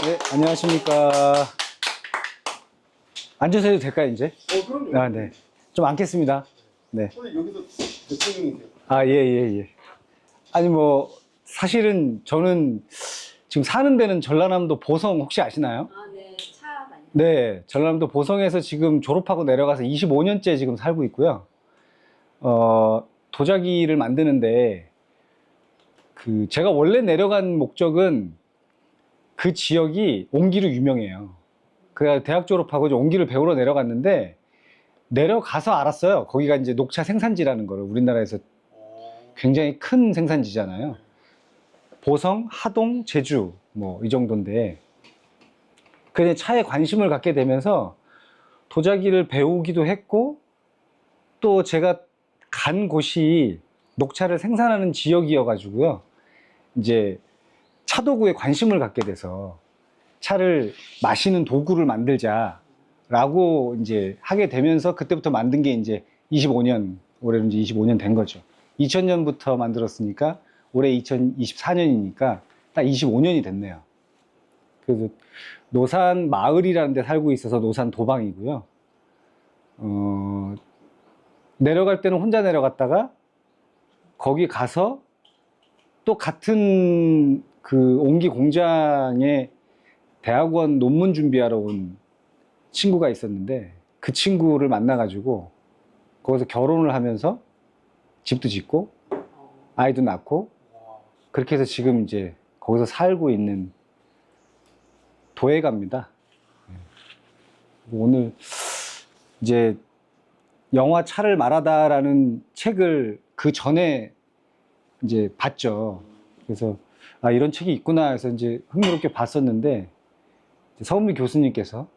네, 안녕하십니까. 앉으셔도 해도 될까요, 이제? 그럼요. 아, 네. 좀 앉겠습니다. 네. 근데 여기도 대통령이세요. 아, 예, 예, 예. 아니, 뭐, 사실은 저는 지금 사는 데는 전라남도 보성 혹시 아시나요? 아, 네. 차 많이. 네, 전라남도 보성에서 지금 졸업하고 내려가서 25년째 지금 살고 있고요. 도자기를 만드는데, 제가 원래 내려간 목적은 그 지역이 옹기로 유명해요. 그래서 대학 졸업하고 이제 옹기를 배우러 내려갔는데, 내려가서 알았어요. 거기가 이제 녹차 생산지라는 거를 우리나라에서 굉장히 큰 생산지잖아요. 보성, 하동, 제주 뭐 이 정도인데 그냥 차에 관심을 갖게 되면서 도자기를 배우기도 했고 또 제가 간 곳이 녹차를 생산하는 지역이어 가지고요. 이제 차도구에 관심을 갖게 돼서 차를 마시는 도구를 만들자라고 이제 하게 되면서 그때부터 만든 게 이제 25년, 올해는 이제 25년 된 거죠. 2000년부터 만들었으니까 올해 2024년이니까 딱 25년이 됐네요. 그래서 노산 마을이라는 데 살고 있어서 노산 도방이고요. 내려갈 때는 혼자 내려갔다가 거기 가서 또 같은 그 옹기 공장에 대학원 논문 준비하러 온 친구가 있었는데 그 친구를 만나가지고 거기서 결혼을 하면서 집도 짓고 아이도 낳고 그렇게 해서 지금 이제 거기서 살고 있는 도예가입니다. 오늘 이제 영화 차를 말하다라는 책을 그 전에 이제 봤죠. 그래서 아, 이런 책이 있구나 해서 이제 흥미롭게 봤었는데 서은미 교수님께서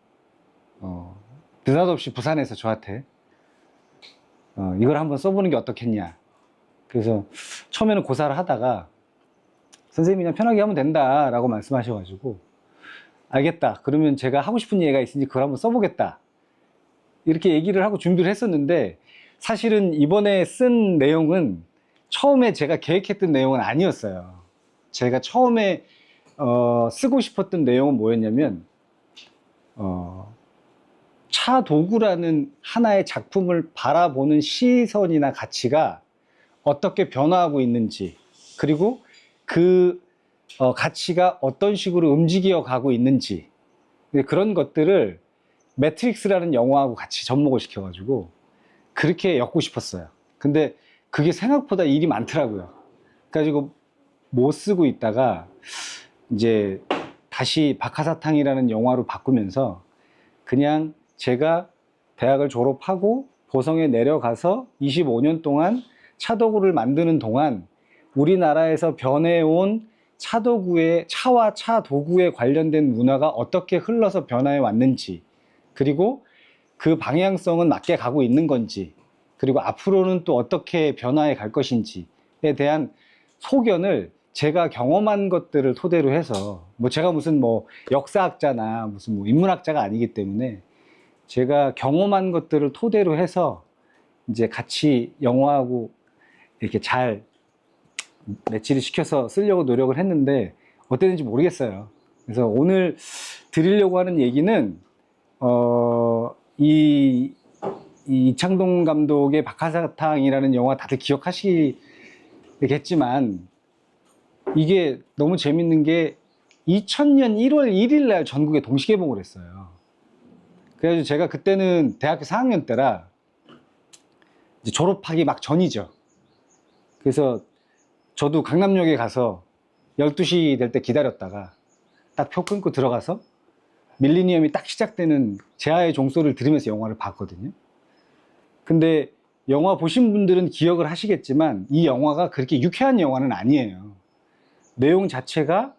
느닷없이 부산에서 저한테 이걸 한번 써보는 게 어떻겠냐. 그래서 처음에는 고사를 하다가 선생님이 그냥 편하게 하면 된다라고 말씀하셔가지고 알겠다. 그러면 제가 하고 싶은 얘기가 있으니 그걸 한번 써보겠다. 이렇게 얘기를 하고 준비를 했었는데 사실은 이번에 쓴 내용은 처음에 제가 계획했던 내용은 아니었어요. 제가 처음에 쓰고 싶었던 내용은 뭐였냐면 차 도구라는 하나의 작품을 바라보는 시선이나 가치가 어떻게 변화하고 있는지 그리고 그 가치가 어떤 식으로 움직여 가고 있는지 그런 것들을 매트릭스라는 영화하고 같이 접목을 시켜가지고 그렇게 엮고 싶었어요. 근데 그게 생각보다 일이 많더라고요. 그래가지고 못 쓰고 있다가 이제 다시 박하사탕이라는 영화로 바꾸면서 그냥 제가 대학을 졸업하고 보성에 내려가서 25년 동안 차도구를 만드는 동안 우리나라에서 변해온 차와 차 도구에 관련된 문화가 어떻게 흘러서 변화해 왔는지 그리고 그 방향성은 맞게 가고 있는 건지 그리고 앞으로는 또 어떻게 변화해 갈 것인지에 대한 소견을 제가 경험한 것들을 토대로 해서 뭐 제가 무슨 뭐 역사학자나 무슨 뭐 인문학자가 아니기 때문에 제가 경험한 것들을 토대로 해서 이제 같이 영화하고 이렇게 잘 매치를 시켜서 쓰려고 노력을 했는데 어땠는지 모르겠어요. 그래서 오늘 드리려고 하는 얘기는 이 이창동 감독의 박하사탕이라는 영화 다들 기억하시겠지만 이게 너무 재밌는 게 2000년 1월 1일 날 전국에 동시 개봉을 했어요. 그래서 제가 그때는 대학교 4학년 때라 이제 졸업하기 막 전이죠. 그래서 저도 강남역에 가서 12시 될 때 기다렸다가 딱 표 끊고 들어가서 밀리니엄이 딱 시작되는 제아의 종소리를 들으면서 영화를 봤거든요. 근데 영화 보신 분들은 기억을 하시겠지만 이 영화가 그렇게 유쾌한 영화는 아니에요. 내용 자체가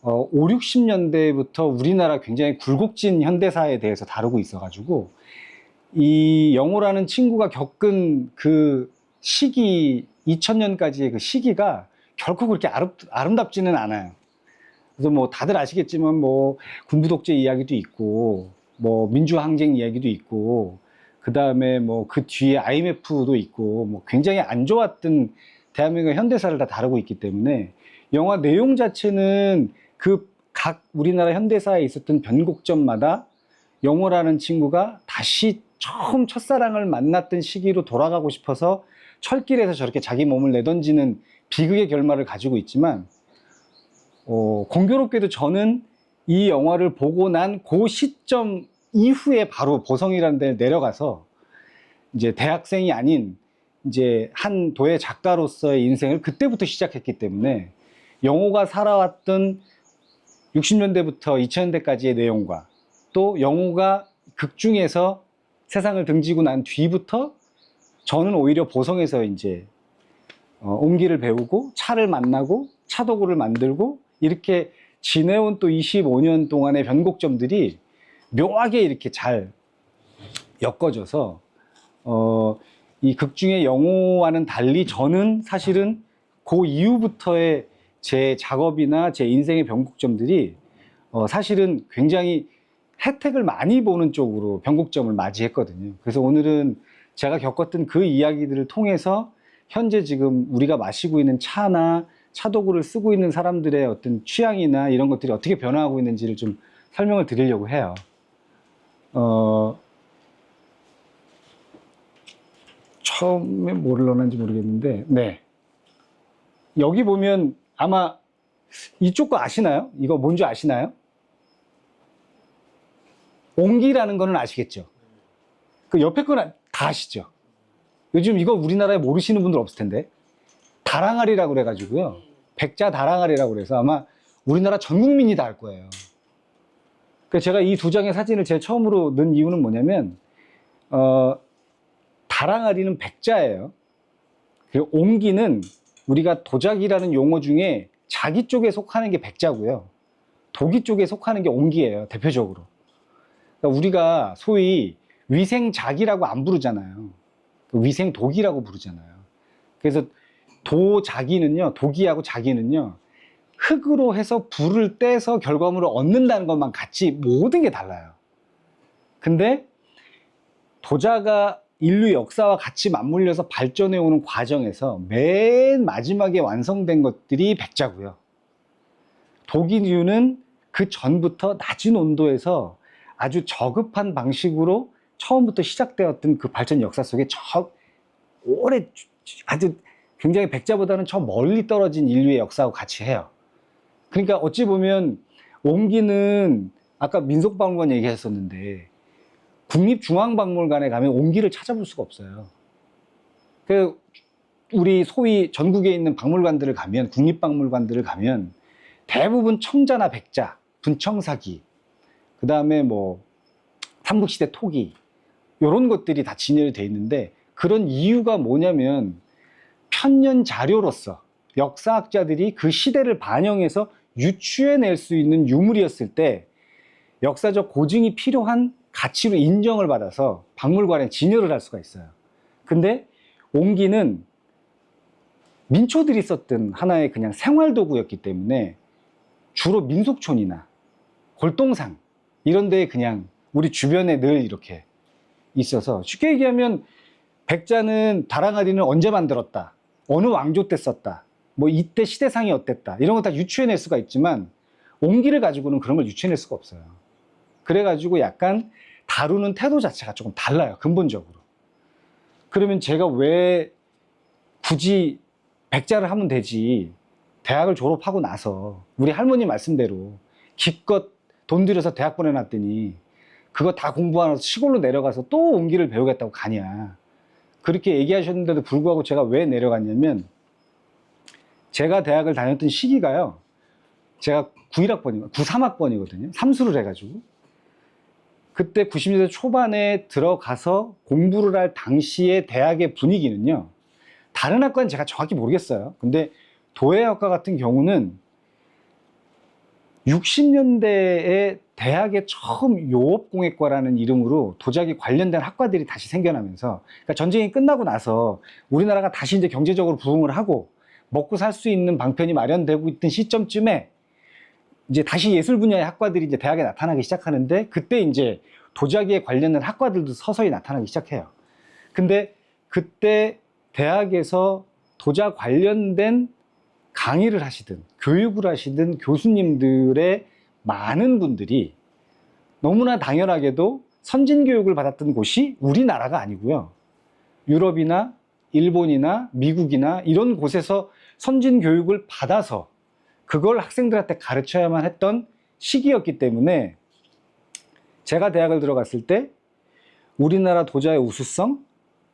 5, 60년대부터 우리나라 굉장히 굴곡진 현대사에 대해서 다루고 있어가지고 이 영호라는 친구가 겪은 그 시기 2000년까지의 그 시기가 결코 그렇게 아름답지는 않아요. 그래서 뭐 다들 아시겠지만 뭐 군부 독재 이야기도 있고 뭐 민주항쟁 이야기도 있고 그 다음에 뭐 그 뒤에 IMF도 있고 뭐 굉장히 안 좋았던 대한민국 현대사를 다 다루고 있기 때문에 영화 내용 자체는 그 각 우리나라 현대사에 있었던 변곡점마다 영호라는 친구가 다시 처음 첫사랑을 만났던 시기로 돌아가고 싶어서 철길에서 저렇게 자기 몸을 내던지는 비극의 결말을 가지고 있지만, 공교롭게도 저는 이 영화를 보고 난 그 시점 이후에 바로 보성이라는 데를 내려가서 이제 대학생이 아닌 이제 한 도예 작가로서의 인생을 그때부터 시작했기 때문에 영호가 살아왔던 60년대부터 2000년대까지의 내용과 또 영호가 극 중에서 세상을 등지고 난 뒤부터 저는 오히려 보성에서 이제 옹기를 배우고 차를 만나고 차도구를 만들고 이렇게 지내온 또 25년 동안의 변곡점들이 묘하게 이렇게 잘 엮어져서 이 극 중에 영호와는 달리 저는 사실은 그 이후부터의 제 작업이나 제 인생의 변곡점들이 사실은 굉장히 혜택을 많이 보는 쪽으로 변곡점을 맞이했거든요. 그래서 오늘은 제가 겪었던 그 이야기들을 통해서 현재 지금 우리가 마시고 있는 차나 차도구를 쓰고 있는 사람들의 어떤 취향이나 이런 것들이 어떻게 변화하고 있는지를 좀 설명을 드리려고 해요. 처음에 뭐를 넣었는지 모르겠는데, 네. 여기 보면 아마 이쪽 거 아시나요? 이거 뭔지 아시나요? 옹기라는 거는 아시겠죠? 그 옆에 거는 다 아시죠? 요즘 이거 우리나라에 모르시는 분들 없을 텐데. 다랑아리라고 그래가지고요. 백자 다랑아리라고 그래서 아마 우리나라 전 국민이 다 알 거예요. 그래서 제가 이 두 장의 사진을 제일 처음으로 넣은 이유는 뭐냐면, 다랑아리는 백자예요. 그리고 옹기는 우리가 도자기라는 용어 중에 자기 쪽에 속하는 게 백자고요. 도기 쪽에 속하는 게 옹기예요, 대표적으로. 그러니까 우리가 소위 위생작이라고 안 부르잖아요. 위생독이라고 부르잖아요. 그래서 도자기는요, 도기하고 자기는요, 흙으로 해서 불을 떼서 결과물을 얻는다는 것만 같이 모든 게 달라요. 근데 도자가 인류 역사와 같이 맞물려서 발전해 오는 과정에서 맨 마지막에 완성된 것들이 백자고요. 도기류는 그 전부터 낮은 온도에서 아주 저급한 방식으로 처음부터 시작되었던 그 발전 역사 속에 오래 아주 굉장히 백자보다는 저 멀리 떨어진 인류의 역사하고 같이 해요. 그러니까 어찌 보면 옹기는 아까 민속박물관 얘기했었는데 국립중앙박물관에 가면 옹기를 찾아볼 수가 없어요. 그 우리 소위 전국에 있는 박물관들을 가면, 국립박물관들을 가면 대부분 청자나 백자, 분청사기, 그 다음에 뭐 삼국시대 토기 이런 것들이 다 진열되어 있는데, 그런 이유가 뭐냐면 편년 자료로서 역사학자들이 그 시대를 반영해서 유추해낼 수 있는 유물이었을 때 역사적 고증이 필요한 가치로 인정을 받아서 박물관에 진열을 할 수가 있어요. 근데 옹기는 민초들이 썼던 하나의 그냥 생활도구였기 때문에 주로 민속촌이나 골동상 이런 데에 그냥 우리 주변에 늘 이렇게 있어서, 쉽게 얘기하면 백자는 다랑아리는 언제 만들었다, 어느 왕조 때 썼다, 뭐 이때 시대상이 어땠다 이런 거 다 유추해낼 수가 있지만 옹기를 가지고는 그런 걸 유추해낼 수가 없어요. 그래가지고 약간 다루는 태도 자체가 조금 달라요, 근본적으로. 그러면 제가 왜 굳이 백자를 하면 되지, 대학을 졸업하고 나서 우리 할머니 말씀대로 기껏 돈 들여서 대학 보내놨더니 그거 다 공부하면서 시골로 내려가서 또 옹기를 배우겠다고 가냐, 그렇게 얘기하셨는데도 불구하고 제가 왜 내려갔냐면, 제가 대학을 다녔던 시기가요, 제가 93학번이거든요. 삼수를 해가지고. 그때 90년대 초반에 들어가서 공부를 할 당시의 대학의 분위기는요, 다른 학과는 제가 정확히 모르겠어요. 근데 도예학과 같은 경우는 60년대에 대학에 처음 요업공예과라는 이름으로 도자기 관련된 학과들이 다시 생겨나면서, 그러니까 전쟁이 끝나고 나서 우리나라가 다시 이제 경제적으로 부흥을 하고 먹고 살 수 있는 방편이 마련되고 있던 시점쯤에 이제 다시 예술 분야의 학과들이 이제 대학에 나타나기 시작하는데, 그때 이제 도자기에 관련된 학과들도 서서히 나타나기 시작해요. 근데 그때 대학에서 도자 관련된 강의를 하시든 교육을 하시든 교수님들의 많은 분들이 너무나 당연하게도 선진 교육을 받았던 곳이 우리나라가 아니고요. 유럽이나 일본이나 미국이나 이런 곳에서 선진 교육을 받아서 그걸 학생들한테 가르쳐야만 했던 시기였기 때문에 제가 대학을 들어갔을 때 우리나라 도자의 우수성,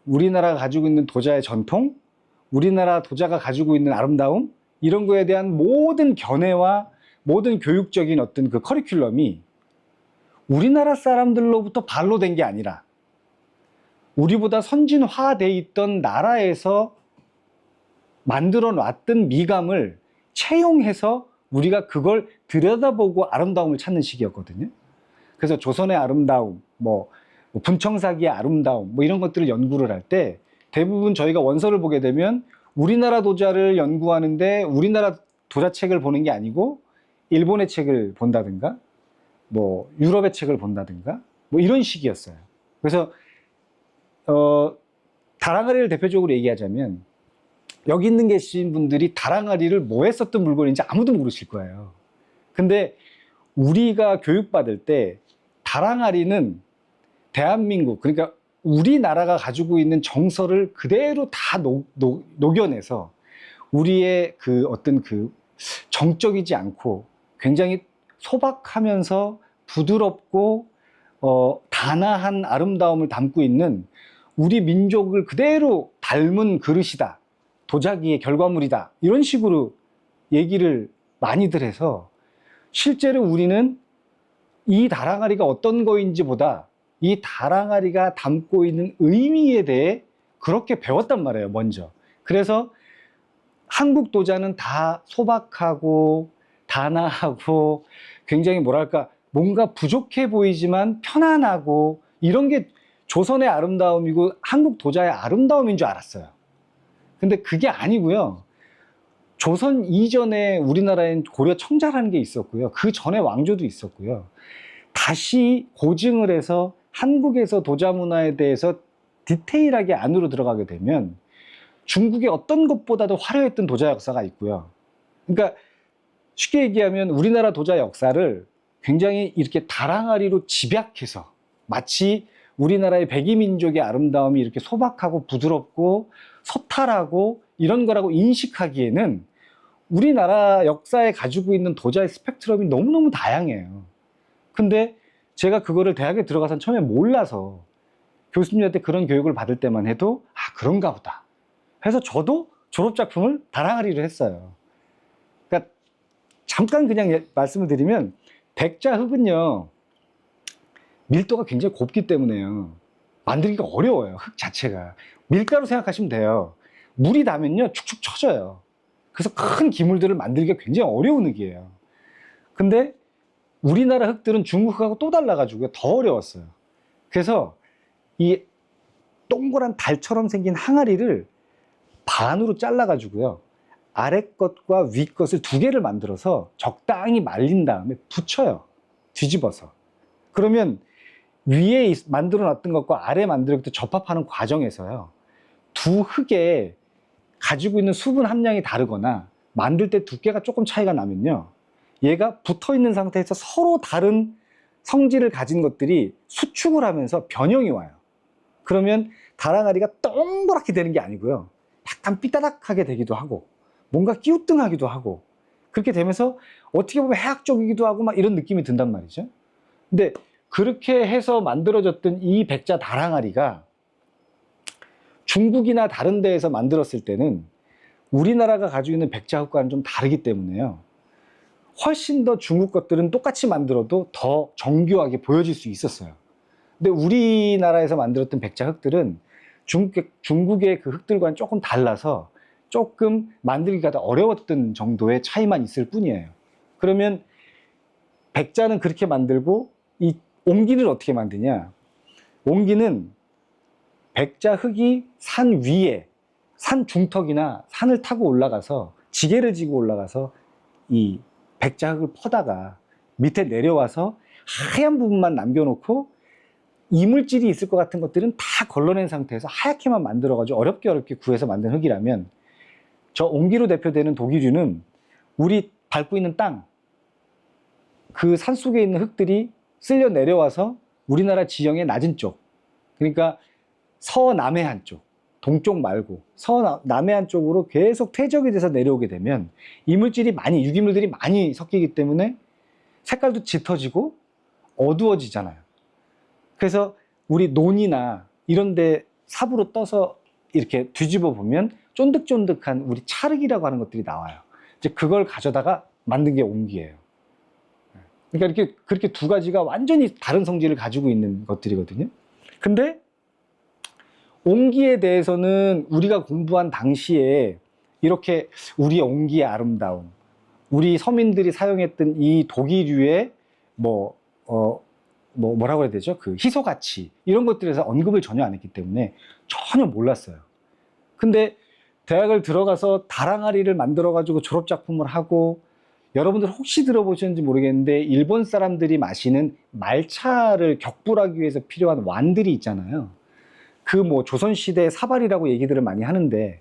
우리나라가 가지고 있는 도자의 전통, 우리나라 도자가 가지고 있는 아름다움, 이런 거에 대한 모든 견해와 모든 교육적인 어떤 그 커리큘럼이 우리나라 사람들로부터 발로된 게 아니라 우리보다 선진화되어 있던 나라에서 만들어 놨던 미감을 채용해서 우리가 그걸 들여다보고 아름다움을 찾는 시기였거든요. 그래서 조선의 아름다움, 분청사기의 아름다움, 이런 것들을 연구를 할 때 대부분 저희가 원서를 보게 되면 우리나라 도자를 연구하는데 우리나라 도자책을 보는 게 아니고 일본의 책을 본다든가 유럽의 책을 본다든가 이런 식이었어요. 그래서 다랑아리를 대표적으로 얘기하자면 여기 있는 계신 분들이 다랑아리를 뭐 했었던 물건인지 아무도 모르실 거예요. 근데 우리가 교육받을 때 다랑아리는 대한민국, 그러니까 우리나라가 가지고 있는 정서를 그대로 다 녹여내서 우리의 그 어떤 그 정적이지 않고 굉장히 소박하면서 부드럽고 단아한 아름다움을 담고 있는 우리 민족을 그대로 닮은 그릇이다, 도자기의 결과물이다, 이런 식으로 얘기를 많이들 해서 실제로 우리는 이 다랑아리가 어떤 거인지 보다 이 다랑아리가 담고 있는 의미에 대해 그렇게 배웠단 말이에요, 먼저. 그래서 한국 도자는 다 소박하고 단아하고 굉장히 뭐랄까 뭔가 부족해 보이지만 편안하고 이런 게 조선의 아름다움이고 한국 도자의 아름다움인 줄 알았어요. 근데 그게 아니고요. 조선 이전에 우리나라엔 고려 청자라는 게 있었고요. 그 전에 왕조도 있었고요. 다시 고증을 해서 한국에서 도자 문화에 대해서 디테일하게 안으로 들어가게 되면 중국의 어떤 것보다도 화려했던 도자 역사가 있고요. 그러니까 쉽게 얘기하면 우리나라 도자 역사를 굉장히 이렇게 다랑아리로 집약해서 마치 우리나라의 백이민족의 아름다움이 이렇게 소박하고 부드럽고 소탈하고 이런 거라고 인식하기에는 우리나라 역사에 가지고 있는 도자의 스펙트럼이 너무너무 다양해요. 근데 제가 그거를 대학에 들어가서 처음에 몰라서 교수님한테 그런 교육을 받을 때만 해도 그런가 보다 해서 저도 졸업작품을 다랑아리로 했어요. 그러니까 잠깐 그냥 말씀을 드리면 백자흙은요 밀도가 굉장히 곱기 때문에요 만들기가 어려워요. 흙 자체가 밀가루 생각하시면 돼요. 물이 닿으면요 축축 처져요. 그래서 큰 기물들을 만들기가 굉장히 어려운 흙이에요. 근데 우리나라 흙들은 중국하고 또 달라가지고 더 어려웠어요. 그래서 이 동그란 달처럼 생긴 항아리를 반으로 잘라가지고요 아래 것과 위 것을 두 개를 만들어서 적당히 말린 다음에 붙여요. 뒤집어서. 그러면 위에 만들어 놨던 것과 아래 만들어 놨던 접합하는 과정에서요 두 흙에 가지고 있는 수분 함량이 다르거나 만들 때 두께가 조금 차이가 나면요 얘가 붙어 있는 상태에서 서로 다른 성질을 가진 것들이 수축을 하면서 변형이 와요. 그러면 다랑아리가 동그랗게 되는 게 아니고요 약간 삐따닥하게 되기도 하고 뭔가 끼우뚱하기도 하고 그렇게 되면서 어떻게 보면 해학적이기도 하고 막 이런 느낌이 든단 말이죠. 근데 그렇게 해서 만들어졌던 이 백자 다랑아리가 중국이나 다른 데에서 만들었을 때는 우리나라가 가지고 있는 백자흙과는 좀 다르기 때문에요 훨씬 더 중국 것들은 똑같이 만들어도 더 정교하게 보여질 수 있었어요. 근데 우리나라에서 만들었던 백자흙들은 중국의 그 흙들과는 조금 달라서 조금 만들기가 더 어려웠던 정도의 차이만 있을 뿐이에요. 그러면 백자는 그렇게 만들고 이 옹기는 어떻게 만드냐? 옹기는 백자 흙이 산 위에 산 중턱이나 산을 타고 올라가서 지게를 지고 올라가서 이 백자 흙을 퍼다가 밑에 내려와서 하얀 부분만 남겨놓고 이물질이 있을 것 같은 것들은 다 걸러낸 상태에서 하얗게만 만들어가지고 어렵게 구해서 만든 흙이라면 저 옹기로 대표되는 도기류는 우리 밟고 있는 땅 그 산속에 있는 흙들이 쓸려 내려와서 우리나라 지형의 낮은 쪽, 그러니까 서남해안 쪽, 동쪽 말고 서남해안 쪽으로 계속 퇴적이 돼서 내려오게 되면 이물질이 많이, 유기물들이 많이 섞이기 때문에 색깔도 짙어지고 어두워지잖아요. 그래서 우리 논이나 이런 데 삽으로 떠서 이렇게 뒤집어 보면 쫀득쫀득한 우리 찰흙이라고 하는 것들이 나와요. 이제 그걸 가져다가 만든 게 옹기예요. 그러니까 이렇게 그렇게 두 가지가 완전히 다른 성질을 가지고 있는 것들이거든요. 근데 옹기에 대해서는 우리가 공부한 당시에 이렇게 우리의 옹기의 아름다움, 우리 서민들이 사용했던 이 독이류의 뭐라고 해야 되죠? 그 희소 가치 이런 것들에서 언급을 전혀 안 했기 때문에 전혀 몰랐어요. 근데 대학을 들어가서 다랑아리를 만들어 가지고 졸업 작품을 하고, 여러분들 혹시 들어보셨는지 모르겠는데 일본 사람들이 마시는 말차를 격불하기 위해서 필요한 완들이 있잖아요. 그 뭐 조선시대 사발이라고 얘기들을 많이 하는데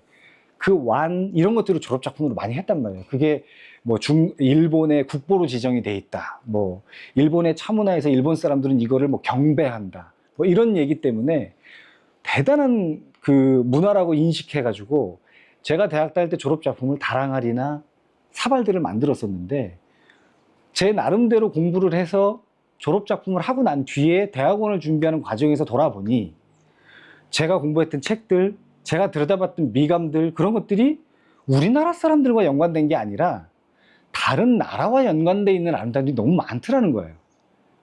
그 완 이런 것들을 졸업 작품으로 많이 했단 말이에요. 그게 뭐 일본의 국보로 지정이 돼 있다. 뭐 일본의 차문화에서 일본 사람들은 이거를 뭐 경배한다. 뭐 이런 얘기 때문에 대단한 그 문화라고 인식해가지고 제가 대학 다닐 때 졸업 작품을 다랑아리나 사발들을 만들었었는데, 제 나름대로 공부를 해서 졸업 작품을 하고 난 뒤에 대학원을 준비하는 과정에서 돌아보니 제가 공부했던 책들, 제가 들여다봤던 미감들, 그런 것들이 우리나라 사람들과 연관된 게 아니라 다른 나라와 연관돼 있는 아름다움이 너무 많더라는 거예요.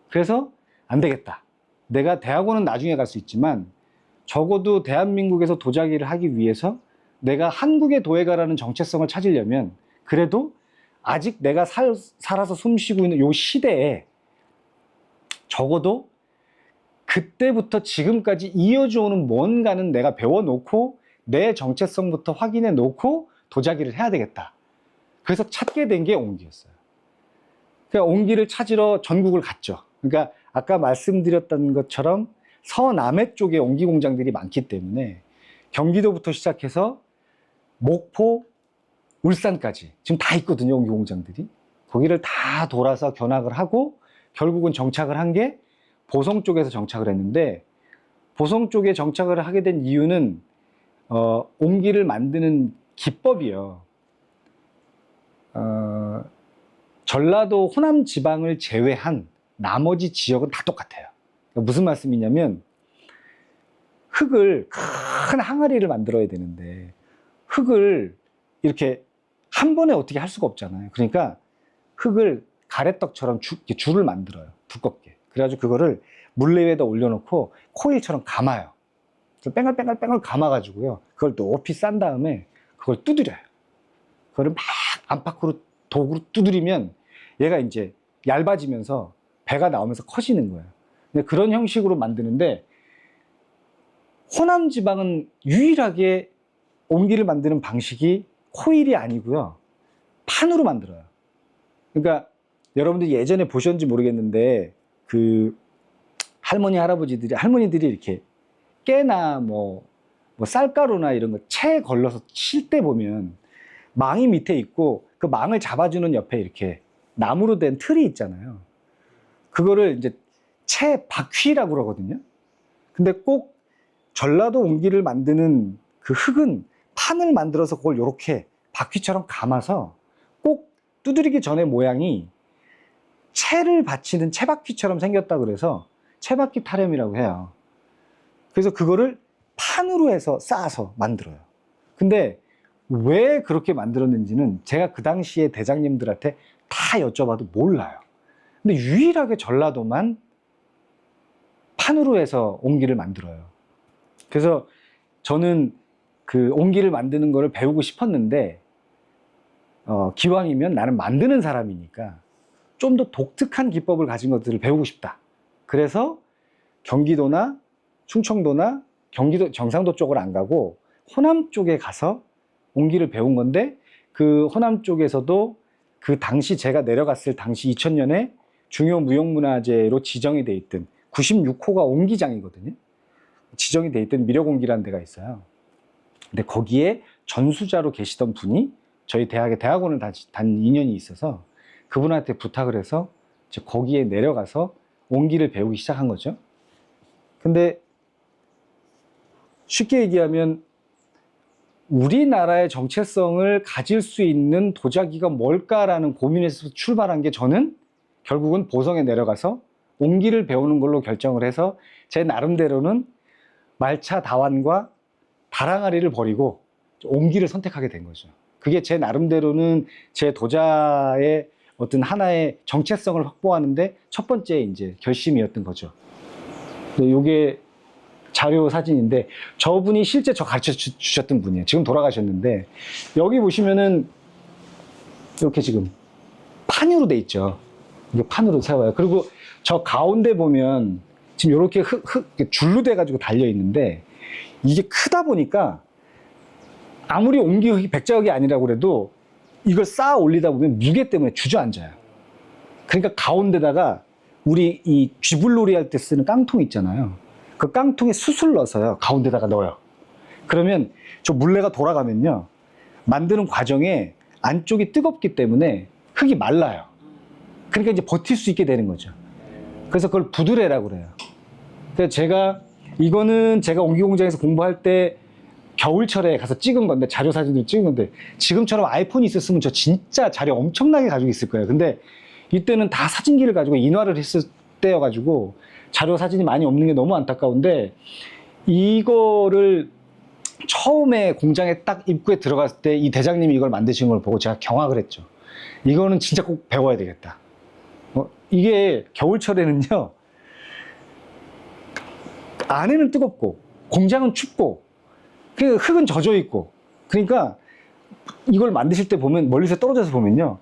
그래서 안 되겠다. 내가 대학원은 나중에 갈 수 있지만 적어도 대한민국에서 도자기를 하기 위해서 내가 한국의 도예가라는 정체성을 찾으려면 그래도 아직 내가 살아서 숨쉬고 있는 이 시대에 적어도 그때부터 지금까지 이어져 오는 뭔가는 내가 배워놓고 내 정체성부터 확인해 놓고 도자기를 해야 되겠다. 그래서 찾게 된 게 옹기였어요. 그러니까 옹기를 찾으러 전국을 갔죠. 그러니까 아까 말씀드렸던 것처럼 서남해 쪽에 옹기 공장들이 많기 때문에 경기도부터 시작해서 목포, 울산까지 지금 다 있거든요, 옹기 공장들이. 거기를 다 돌아서 견학을 하고 결국은 정착을 한 게 보성 쪽에서 정착을 했는데, 보성 쪽에 정착을 하게 된 이유는 옹기를 만드는 기법이요. 전라도 호남 지방을 제외한 나머지 지역은 다 똑같아요. 그러니까 무슨 말씀이냐면, 흙을 큰 항아리를 만들어야 되는데 흙을 이렇게 한 번에 어떻게 할 수가 없잖아요. 그러니까 흙을 가래떡처럼 줄을 만들어요. 두껍게. 그래가지고 그거를 물레 위에다 올려놓고 코일처럼 감아요. 뺑글뺑글 감아가지고요. 그걸 높이 싼 다음에 그걸 두드려요. 그거를 막 안팎으로 도구로 두드리면 얘가 이제 얇아지면서 배가 나오면서 커지는 거예요. 근데 그런 형식으로 만드는데, 호남 지방은 유일하게 옹기를 만드는 방식이 코일이 아니고요, 판으로 만들어요. 그러니까 여러분들이 예전에 보셨는지 모르겠는데 그 할머니들이 이렇게 깨나 뭐 쌀가루나 이런 거 채에 걸러서 칠 때 보면 망이 밑에 있고 그 망을 잡아주는 옆에 이렇게 나무로 된 틀이 있잖아요. 그거를 이제 채 바퀴라고 그러거든요. 근데 꼭 전라도 옹기를 만드는 그 흙은 판을 만들어서 그걸 이렇게 바퀴처럼 감아서 꼭 두드리기 전에 모양이 채를 받치는 채바퀴처럼 생겼다 그래서 채바퀴 타령이라고 해요. 그래서 그거를 판으로 해서 쌓아서 만들어요. 근데 왜 그렇게 만들었는지는 제가 그 당시에 대장님들한테 다 여쭤봐도 몰라요. 근데 유일하게 전라도만 판으로 해서 옹기를 만들어요. 그래서 저는 그 옹기를 만드는 거를 배우고 싶었는데 기왕이면 나는 만드는 사람이니까 좀 더 독특한 기법을 가진 것들을 배우고 싶다. 그래서 경기도나 충청도나 경기도 경상도 쪽을 안 가고 호남 쪽에 가서 옹기를 배운 건데, 그 호남 쪽에서도 그 당시 제가 내려갔을 당시 2000년에 중요 무형문화재로 지정이 돼 있던 96호가 옹기장이거든요. 지정이 돼 있던 미려공기라는 데가 있어요. 근데 거기에 전수자로 계시던 분이 저희 대학에 대학원을 단 2년이 있어서 그분한테 부탁을 해서 이제 거기에 내려가서 옹기를 배우기 시작한 거죠. 근데 쉽게 얘기하면 우리나라의 정체성을 가질 수 있는 도자기가 뭘까라는 고민에서 출발한 게 저는 결국은 보성에 내려가서 옹기를 배우는 걸로 결정을 해서 제 나름대로는 말차 다완과 다랑아리를 버리고 옹기를 선택하게 된 거죠. 그게 제 나름대로는 제 도자의 어떤 하나의 정체성을 확보하는데 첫 번째 이제 결심이었던 거죠. 이게 자료 사진인데 저분이 실제 저 가르쳐 주셨던 분이에요. 지금 돌아가셨는데 여기 보시면은 이렇게 지금 판으로 돼 있죠. 이게 판으로 세워요. 그리고 저 가운데 보면 지금 이렇게 줄로 돼 가지고 달려 있는데 이게 크다 보니까 아무리 옹기흙이 백자흙이 아니라고 그래도 이걸 쌓아 올리다 보면 무게 때문에 주저앉아요. 그러니까 가운데다가 우리 이 쥐불놀이 할 때 쓰는 깡통 있잖아요. 그 깡통에 숯을 넣어서요. 가운데다가 넣어요. 그러면 저 물레가 돌아가면요. 만드는 과정에 안쪽이 뜨겁기 때문에 흙이 말라요. 그러니까 이제 버틸 수 있게 되는 거죠. 그래서 그걸 부드레라고 그래요. 그래서 이거는 제가 옹기공장에서 공부할 때 겨울철에 가서 찍은 건데, 자료 사진을 찍은 건데, 지금처럼 아이폰이 있었으면 저 진짜 자료 엄청나게 가지고 있을 거예요. 근데 이때는 다 사진기를 가지고 인화를 했을 때여가지고 자료 사진이 많이 없는 게 너무 안타까운데, 이거를 처음에 공장에 딱 입구에 들어갔을 때 이 대장님이 이걸 만드신 걸 보고 제가 경악을 했죠. 이거는 진짜 꼭 배워야 되겠다. 이게 겨울철에는요, 안에는 뜨겁고 공장은 춥고 그 흙은 젖어 있고, 그러니까 이걸 만드실 때 보면, 멀리서 떨어져서 보면요,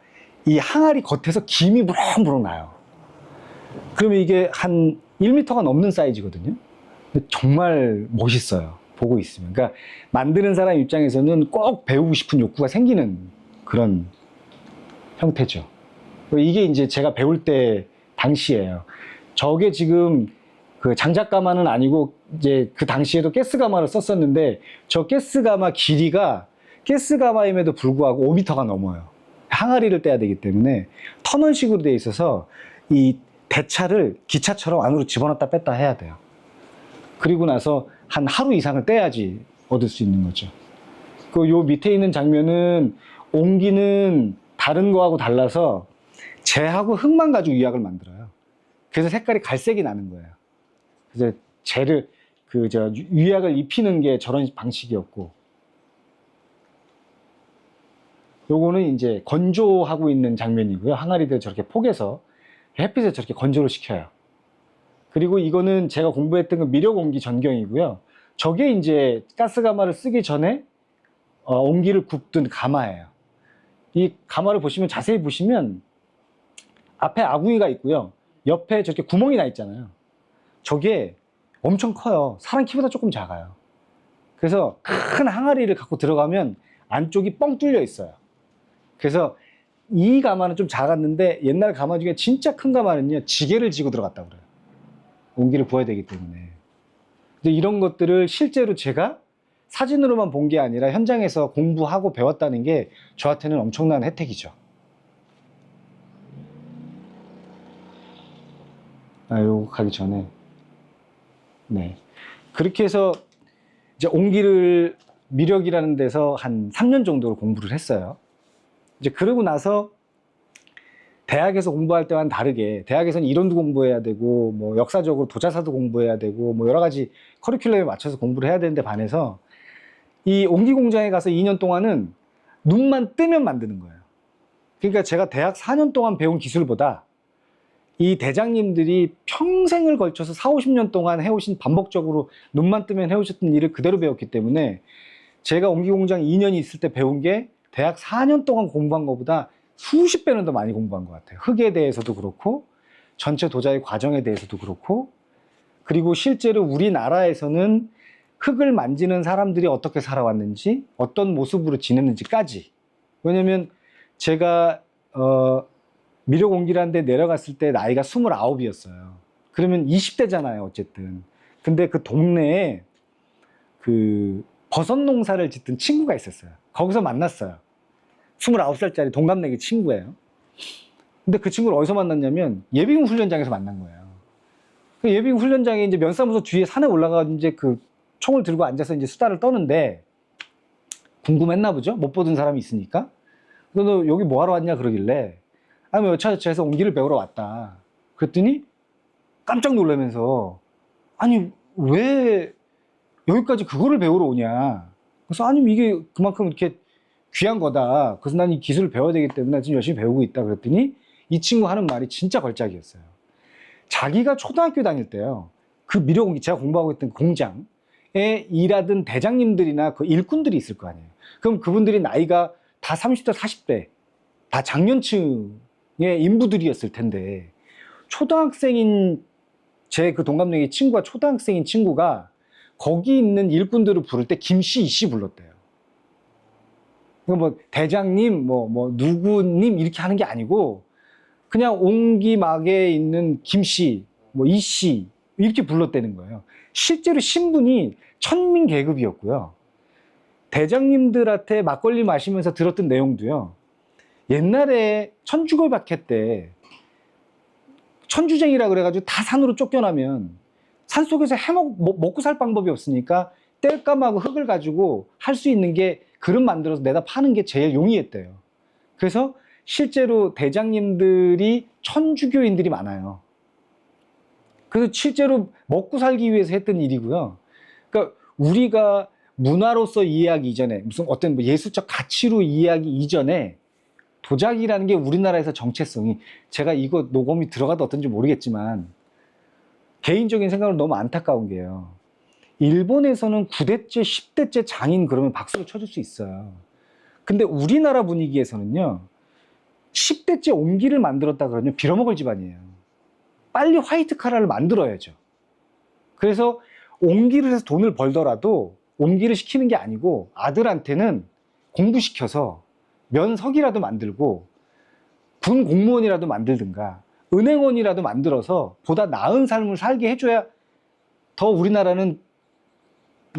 이 항아리 겉에서 김이 무럭무럭 나요. 그러면 이게 한 1m가 넘는 사이즈거든요. 근데 정말 멋있어요, 보고 있으면. 그러니까 만드는 사람 입장에서는 꼭 배우고 싶은 욕구가 생기는 그런 형태죠. 이게 이제 제가 배울 때 당시예요. 저게 지금 그 장작가마는 아니고 이제 그 당시에도 가스가마를 썼었는데, 저 가스가마 길이가 가스가마임에도 불구하고 5m가 넘어요. 항아리를 떼야 되기 때문에 터널식으로 돼 있어서 이 대차를 기차처럼 안으로 집어넣었다 뺐다 해야 돼요. 그리고 나서 한 하루 이상을 떼야지 얻을 수 있는 거죠. 그 요 밑에 있는 장면은 옹기는 다른 거하고 달라서 재하고 흙만 가지고 유약을 만들어요. 그래서 색깔이 갈색이 나는 거예요. 그래서 재를 유약을 입히는 게 저런 방식이었고, 요거는 이제 건조하고 있는 장면이고요. 항아리들 저렇게 폭에서 햇빛에 저렇게 건조를 시켜요. 그리고 이거는 제가 공부했던 그 미력옹기 전경이고요. 저게 이제 가스가마를 쓰기 전에 옹기를 굽던 가마예요. 이 가마를 보시면, 자세히 보시면 앞에 아궁이가 있고요. 옆에 저렇게 구멍이 나 있잖아요. 저게 엄청 커요. 사람 키보다 조금 작아요. 그래서 큰 항아리를 갖고 들어가면 안쪽이 뻥 뚫려 있어요. 그래서 이 가마는 좀 작았는데, 옛날 가마 중에 진짜 큰 가마는요, 지게를 지고 들어갔다고 그래요. 옹기를 부어야 되기 때문에. 근데 이런 것들을 실제로 제가 사진으로만 본 게 아니라 현장에서 공부하고 배웠다는 게 저한테는 엄청난 혜택이죠. 요거 가기 전에. 네. 그렇게 해서 이제 옹기를 미력이라는 데서 한 3년 정도를 공부를 했어요. 이제 그러고 나서 대학에서 공부할 때와는 다르게, 대학에서는 이론도 공부해야 되고, 뭐 역사적으로 도자사도 공부해야 되고, 뭐 여러 가지 커리큘럼에 맞춰서 공부를 해야 되는데 반해서 이 옹기 공장에 가서 2년 동안은 눈만 뜨면 만드는 거예요. 그러니까 제가 대학 4년 동안 배운 기술보다 이 대장님들이 평생을 걸쳐서 4, 50년 동안 해오신, 반복적으로 눈만 뜨면 해오셨던 일을 그대로 배웠기 때문에 제가 옹기 공장 2년이 있을 때 배운 게 대학 4년 동안 공부한 것보다 수십 배는 더 많이 공부한 것 같아요. 흙에 대해서도 그렇고, 전체 도자의 과정에 대해서도 그렇고, 그리고 실제로 우리나라에서는 흙을 만지는 사람들이 어떻게 살아왔는지, 어떤 모습으로 지냈는지까지. 왜냐면 제가 미력옹기라는 데 내려갔을 때 나이가 29이었어요. 그러면 20대잖아요, 어쨌든. 근데 그 동네에 그 버섯 농사를 짓던 친구가 있었어요. 거기서 만났어요. 29살짜리 동갑내기 친구예요. 근데 그 친구를 어디서 만났냐면 예비군 훈련장에서 만난 거예요. 그 예비군 훈련장에 이제 면사무소 뒤에 산에 올라가서 이제 그 총을 들고 앉아서 이제 수다를 떠는데 궁금했나 보죠? 못 보던 사람이 있으니까. 그래서 너 여기 뭐 하러 왔냐 그러길래 아니 뭐 여차저차해서 옹기를 배우러 왔다. 그랬더니 깜짝 놀라면서 아니 왜 여기까지 그거를 배우러 오냐. 그래서 아니 이게 그만큼 이렇게 귀한 거다. 그래서 난 이 기술을 배워야 되기 때문에 지금 열심히 배우고 있다 그랬더니 이 친구 하는 말이 진짜 걸작이었어요. 자기가 초등학교 다닐 때요. 그 미려공기 제가 공부하고 있던 공장에 일하던 대장님들이나 그 일꾼들이 있을 거 아니에요. 그럼 그분들이 나이가 다 30대, 40대, 다 장년층의 인부들이었을 텐데 초등학생인 제 그 동갑내기 친구가 초등학생인 친구가 거기 있는 일꾼들을 부를 때 김씨, 이씨 불렀대요. 뭐 대장님, 뭐 누구님 이렇게 하는 게 아니고 그냥 옹기막에 있는 김씨, 뭐 이씨 이렇게 불렀다는 거예요. 실제로 신분이 천민 계급이었고요. 대장님들한테 막걸리 마시면서 들었던 내용도요. 옛날에 천주골박해 때 천주쟁이라 그래가지고 다 산으로 쫓겨나면 산속에서 먹고 살 방법이 없으니까 땔감하고 흙을 가지고 할 수 있는 게 그릇 만들어서 내다 파는 게 제일 용이했대요. 그래서 실제로 대장님들이 천주교인들이 많아요. 그래서 실제로 먹고 살기 위해서 했던 일이고요. 그러니까 우리가 문화로서 이해하기 이전에 무슨 어떤 뭐 예술적 가치로 이해하기 이전에 도자기라는 게 우리나라에서 정체성이 제가 이거 녹음이 들어가도 어떤지 모르겠지만 개인적인 생각으로 너무 안타까운 게요. 일본에서는 9대째, 10대째 장인 그러면 박수를 쳐줄 수 있어요. 근데 우리나라 분위기에서는요. 10대째 옹기를 만들었다 그러면 빌어먹을 집안이에요. 빨리 화이트 카라를 만들어야죠. 그래서 옹기를 해서 돈을 벌더라도 옹기를 시키는 게 아니고 아들한테는 공부시켜서 면석이라도 만들고 군 공무원이라도 만들든가 은행원이라도 만들어서 보다 나은 삶을 살게 해줘야 더 우리나라는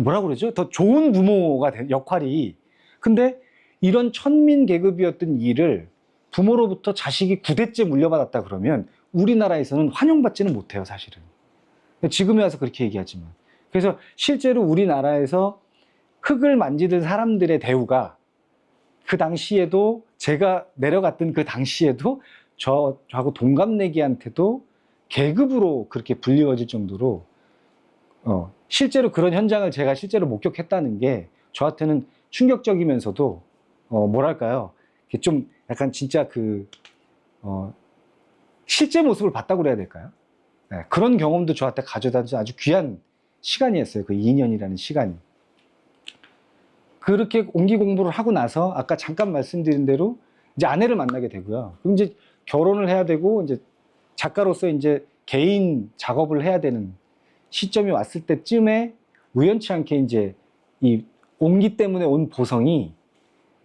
뭐라고 그러죠? 더 좋은 부모가 역할이. 근데 이런 천민 계급이었던 일을 부모로부터 자식이 9대째 물려받았다 그러면 우리나라에서는 환영받지는 못해요, 사실은. 지금에 와서 그렇게 얘기하지만. 그래서 실제로 우리나라에서 흙을 만지던 사람들의 대우가 그 당시에도 제가 내려갔던 그 당시에도 저하고 동갑내기한테도 계급으로 그렇게 불리워질 정도로 실제로 그런 현장을 제가 실제로 목격했다는 게 저한테는 충격적이면서도 뭐랄까요, 좀 약간 진짜 실제 모습을 봤다고 그래야 될까요? 네, 그런 경험도 저한테 가져다 준 아주 귀한 시간이었어요. 그 2년이라는 시간이. 그렇게 옹기 공부를 하고 나서 아까 잠깐 말씀드린 대로 이제 아내를 만나게 되고요. 그럼 이제 결혼을 해야 되고 이제 작가로서 이제 개인 작업을 해야 되는 시점이 왔을 때쯤에 우연치 않게 이제 이 옹기 때문에 온 보성이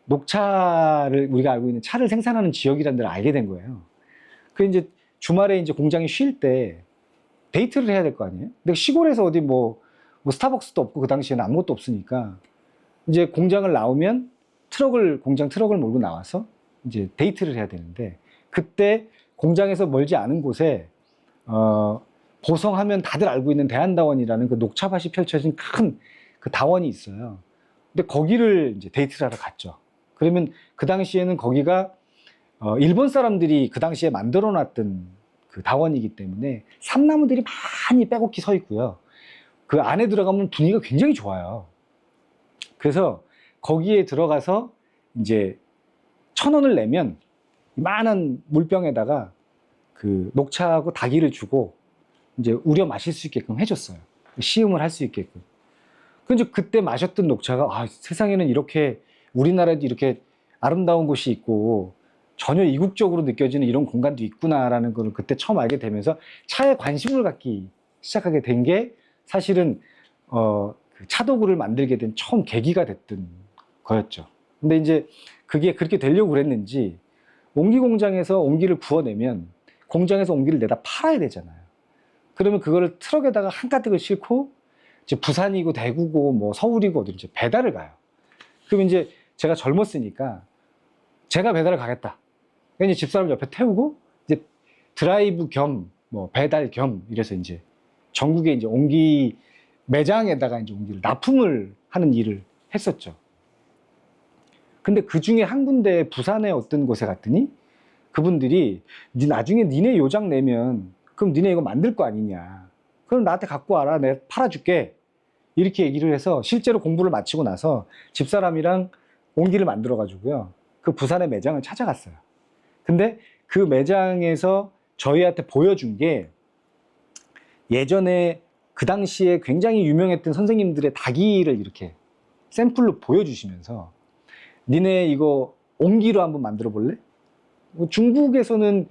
녹차를 우리가 알고 있는 차를 생산하는 지역이라는 데를 알게 된 거예요. 그 이제 주말에 이제 공장이 쉴 때 데이트를 해야 될 거 아니에요? 근데 시골에서 어디 뭐 스타벅스도 없고 그 당시에는 아무것도 없으니까 이제 공장을 나오면 공장 트럭을 몰고 나와서 이제 데이트를 해야 되는데 그때 공장에서 멀지 않은 곳에 보성하면 다들 알고 있는 대한다원이라는 그 녹차밭이 펼쳐진 큰 그 다원이 있어요. 근데 거기를 이제 데이트를 하러 갔죠. 그러면 그 당시에는 거기가 일본 사람들이 그 당시에 만들어 놨던 그 다원이기 때문에 삼나무들이 많이 빼곡히 서 있고요. 그 안에 들어가면 분위기가 굉장히 좋아요. 그래서 거기에 들어가서 이제 1,000원을 내면 이만한 물병에다가 그 녹차하고 닭이를 주고 이제 우려 마실 수 있게끔 해줬어요. 시음을 할 수 있게끔. 근데 그때 마셨던 녹차가 세상에는 이렇게 우리나라에도 이렇게 아름다운 곳이 있고 전혀 이국적으로 느껴지는 이런 공간도 있구나라는 걸 그때 처음 알게 되면서 차에 관심을 갖기 시작하게 된 게 사실은 그 차도구를 만들게 된 처음 계기가 됐던 거였죠. 근데 이제 그게 그렇게 되려고 그랬는지 옹기 공장에서 옹기를 구워내면 공장에서 옹기를 내다 팔아야 되잖아요. 그러면 그거를 트럭에다가 한가득을 싣고 이제 부산이고 대구고 뭐 서울이고 어디 이제 배달을 가요. 그럼 이제 제가 젊었으니까 제가 배달을 가겠다. 그러니까 이제 집사람 옆에 태우고 드라이브 겸 뭐 배달 겸 이래서 이제 전국에 이제 옹기 매장에다가 이제 옹기를 납품을 하는 일을 했었죠. 근데 그 중에 한 군데 부산의 어떤 곳에 갔더니 그분들이 나중에 니네 요장 내면 그럼 니네 이거 만들 거 아니냐. 그럼 나한테 갖고 와라. 내가 팔아줄게. 이렇게 얘기를 해서 실제로 공부를 마치고 나서 집사람이랑 옹기를 만들어 가지고요. 그 부산의 매장을 찾아갔어요. 근데 그 매장에서 저희한테 보여준 게 예전에 그 당시에 굉장히 유명했던 선생님들의 닭이를 이렇게 샘플로 보여주시면서 니네 이거 옹기로 한번 만들어 볼래? 중국에서는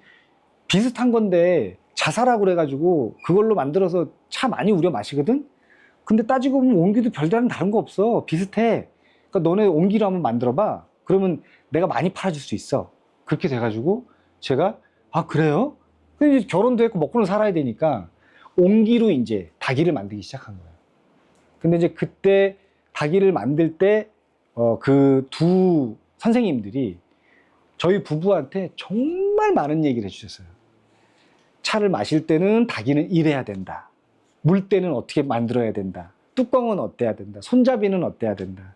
비슷한 건데 자사라고 그래가지고 그걸로 만들어서 차 많이 우려 마시거든? 근데 따지고 보면 옹기도 별다른 다른 거 없어. 비슷해. 그러니까 너네 옹기로 한번 만들어봐. 그러면 내가 많이 팔아줄 수 있어. 그렇게 돼가지고 제가 아 그래요? 근데 이제 결혼도 했고 먹고는 살아야 되니까 옹기로 이제 닭이를 만들기 시작한 거예요. 근데 이제 그때 닭이를 만들 때 그 두 선생님들이 저희 부부한테 정말 많은 얘기를 해주셨어요. 차를 마실 때는 닭이는 이래야 된다. 물 때는 어떻게 만들어야 된다. 뚜껑은 어때야 된다. 손잡이는 어때야 된다.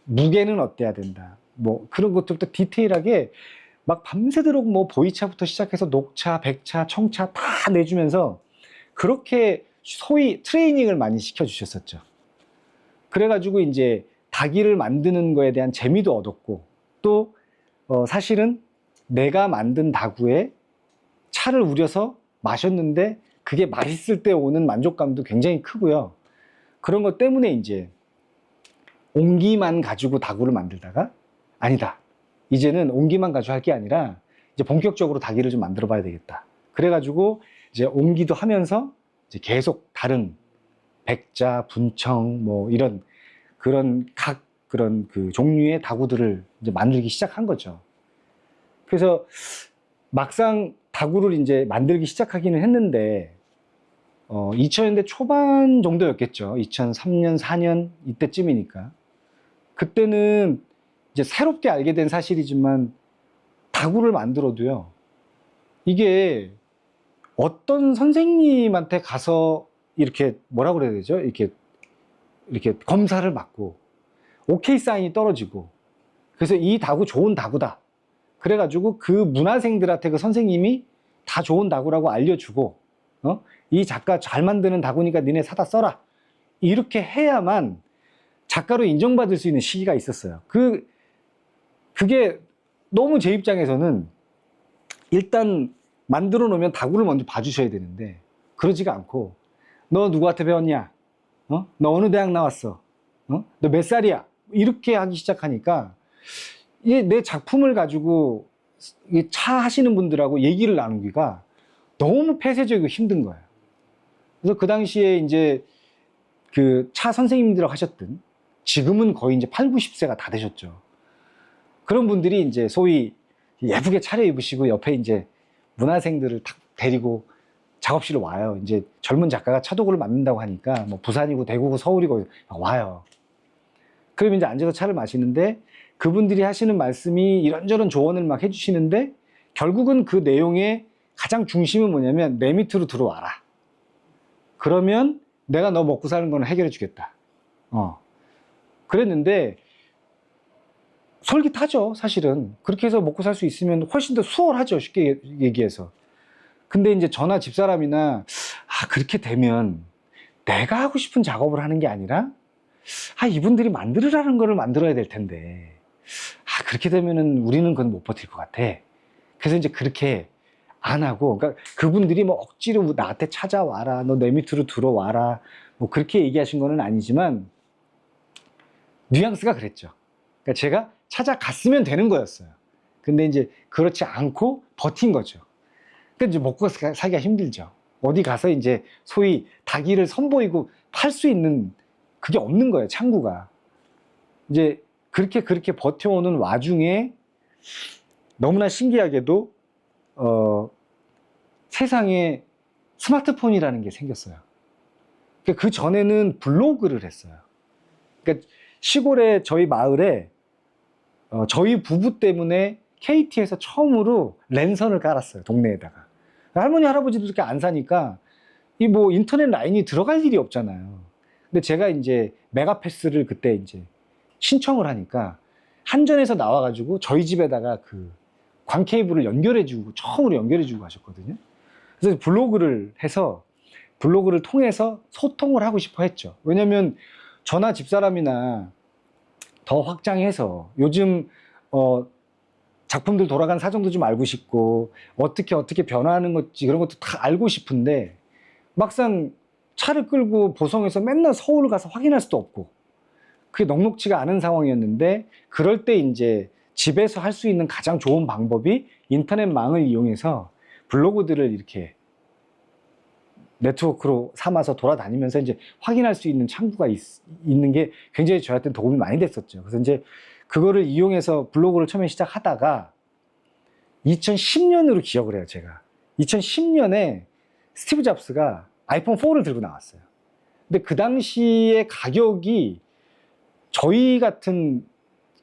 무게는 어때야 된다. 뭐 그런 것들부터 디테일하게 막 밤새도록 뭐 보이차부터 시작해서 녹차, 백차, 청차 다 내주면서 그렇게 소위 트레이닝을 많이 시켜주셨었죠. 그래가지고 이제 닭이를 만드는 거에 대한 재미도 얻었고 또 사실은 내가 만든 다구에 차를 우려서 마셨는데 그게 맛있을 때 오는 만족감도 굉장히 크고요. 그런 것 때문에 이제 옹기만 가지고 다구를 만들다가 아니다. 이제는 옹기만 가지고 할 게 아니라 이제 본격적으로 닭이를 좀 만들어 봐야 되겠다. 그래가지고 이제 옹기도 하면서 이제 계속 다른 백자, 분청 뭐 이런 그런 각 그런 그 종류의 다구들을 이제 만들기 시작한 거죠. 그래서 막상 다구를 이제 만들기 시작하기는 했는데 2000년대 초반 정도였겠죠. 2003년, 4년 이때쯤이니까. 그때는 이제 새롭게 알게 된 사실이지만 다구를 만들어도요. 이게 어떤 선생님한테 가서 이렇게 뭐라고 그래야 되죠? 이렇게 검사를 받고 오케이 사인이 떨어지고 그래서 이 다구 좋은 다구다. 그래가지고 그 문화생들한테 그 선생님이 다 좋은 다구라고 알려주고 이 작가 잘 만드는 다구니까 니네 사다 써라. 이렇게 해야만 작가로 인정받을 수 있는 시기가 있었어요. 그게 너무 제 입장에서는 일단 만들어 놓으면 다구를 먼저 봐주셔야 되는데 그러지가 않고 너 누구한테 배웠냐? 너 어느 대학 나왔어? 너 몇 살이야? 이렇게 하기 시작하니까 내 작품을 가지고 차 하시는 분들하고 얘기를 나누기가 너무 폐쇄적이고 힘든 거예요. 그래서 그 당시에 이제 그 차 선생님들 하셨던 지금은 거의 이제 8, 90세가 다 되셨죠. 그런 분들이 이제 소위 예쁘게 차려입으시고 옆에 이제 문화생들을 탁 데리고 작업실로 와요. 이제 젊은 작가가 차도구를 만든다고 하니까 뭐 부산이고 대구고 서울이고 와요. 그럼 이제 앉아서 차를 마시는데 그분들이 하시는 말씀이 이런저런 조언을 막 해주시는데 결국은 그 내용의 가장 중심은 뭐냐면 내 밑으로 들어와라. 그러면 내가 너 먹고 사는 거는 해결해 주겠다. 그랬는데 솔깃하죠, 사실은. 그렇게 해서 먹고 살 수 있으면 훨씬 더 수월하죠, 쉽게 얘기해서. 근데 이제 저나 집사람이나 그렇게 되면 내가 하고 싶은 작업을 하는 게 아니라 이분들이 만들으라는 거를 만들어야 될 텐데 그렇게 되면은 우리는 그건 못 버틸 것 같아. 그래서 이제 그렇게 안 하고 그러니까 그분들이 뭐 억지로 나한테 찾아와라, 너 내 밑으로 들어와라 뭐 그렇게 얘기하신 거는 아니지만 뉘앙스가 그랬죠. 그러니까 제가 찾아갔으면 되는 거였어요. 근데 이제 그렇지 않고 버틴 거죠. 그러니까 이제 먹고 살기가 힘들죠. 어디 가서 이제 소위 닭이를 선보이고 팔 수 있는 그게 없는 거예요, 창구가. 이제 그렇게 버텨오는 와중에 너무나 신기하게도 세상에 스마트폰이라는 게 생겼어요. 그 전에는 블로그를 했어요. 그러니까 시골에 저희 마을에 저희 부부 때문에 KT에서 처음으로 랜선을 깔았어요, 동네에다가. 할머니 할아버지도 이렇게 안 사니까 이 뭐 인터넷 라인이 들어갈 일이 없잖아요. 근데 제가 이제 메가패스를 그때 이제 신청을 하니까 한전에서 나와가지고 저희 집에다가 그 광 케이블을 연결해주고 처음으로 연결해주고 하셨거든요. 그래서 블로그를 해서 블로그를 통해서 소통을 하고 싶어 했죠. 왜냐면 저나 집사람이나 더 확장해서 요즘 작품들 돌아가는 사정도 좀 알고 싶고 어떻게 변화하는 건지 그런 것도 다 알고 싶은데 막상 차를 끌고 보성에서 맨날 서울 가서 확인할 수도 없고 그게 넉넉지가 않은 상황이었는데 그럴 때 이제 집에서 할 수 있는 가장 좋은 방법이 인터넷망을 이용해서 블로그들을 이렇게 네트워크로 삼아서 돌아다니면서 이제 확인할 수 있는 창구가 있는 게 굉장히 저한테 도움이 많이 됐었죠. 그래서 이제 그거를 이용해서 블로그를 처음에 시작하다가 2010년으로 기억을 해요, 제가. 2010년에 스티브 잡스가 아이폰 4를 들고 나왔어요. 근데 그 당시에 가격이 저희 같은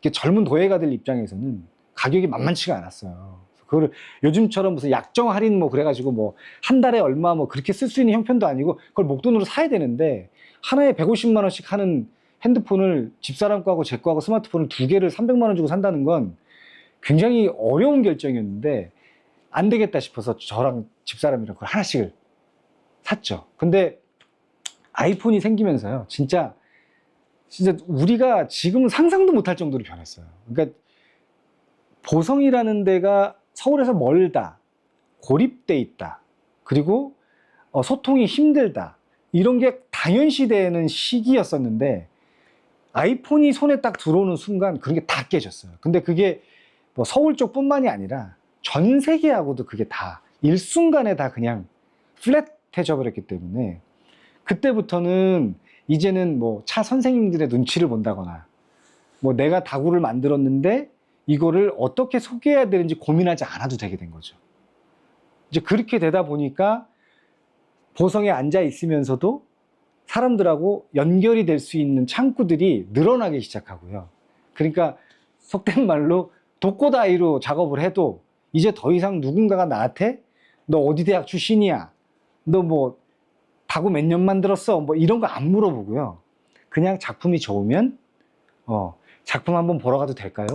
이렇게 젊은 도예가들 입장에서는 가격이 만만치가 않았어요. 그거를 요즘처럼 무슨 약정 할인 뭐 그래가지고 뭐 한 달에 얼마 뭐 그렇게 쓸 수 있는 형편도 아니고 그걸 목돈으로 사야 되는데 하나에 150만 원씩 하는 핸드폰을 집사람 거하고 제 거하고 스마트폰을 두 개를 300만 원 주고 산다는 건 굉장히 어려운 결정이었는데 안 되겠다 싶어서 저랑 집사람이랑 그걸 하나씩을 샀죠. 근데 아이폰이 생기면서요, 진짜 우리가 지금은 상상도 못할 정도로 변했어요. 그러니까 보성이라는 데가 서울에서 멀다, 고립돼 있다, 그리고 소통이 힘들다, 이런 게 당연시되는 시기였었는데 아이폰이 손에 딱 들어오는 순간 그런 게 다 깨졌어요. 근데 그게 뭐 서울 쪽뿐만이 아니라 전 세계하고도 그게 다 일순간에 다 그냥 플랫해져 버렸기 때문에 그때부터는 이제는 뭐 차 선생님들의 눈치를 본다거나 뭐 내가 다구를 만들었는데 이거를 어떻게 소개해야 되는지 고민하지 않아도 되게 된 거죠. 이제 그렇게 되다 보니까 보성에 앉아 있으면서도 사람들하고 연결이 될 수 있는 창구들이 늘어나기 시작하고요. 그러니까 속된 말로 독고다이로 작업을 해도 이제 더 이상 누군가가 나한테 너 어디 대학 출신이야? 너 뭐 다구 몇 년 만들었어? 뭐 이런 거 안 물어보고요. 그냥 작품이 좋으면 작품 한번 보러 가도 될까요?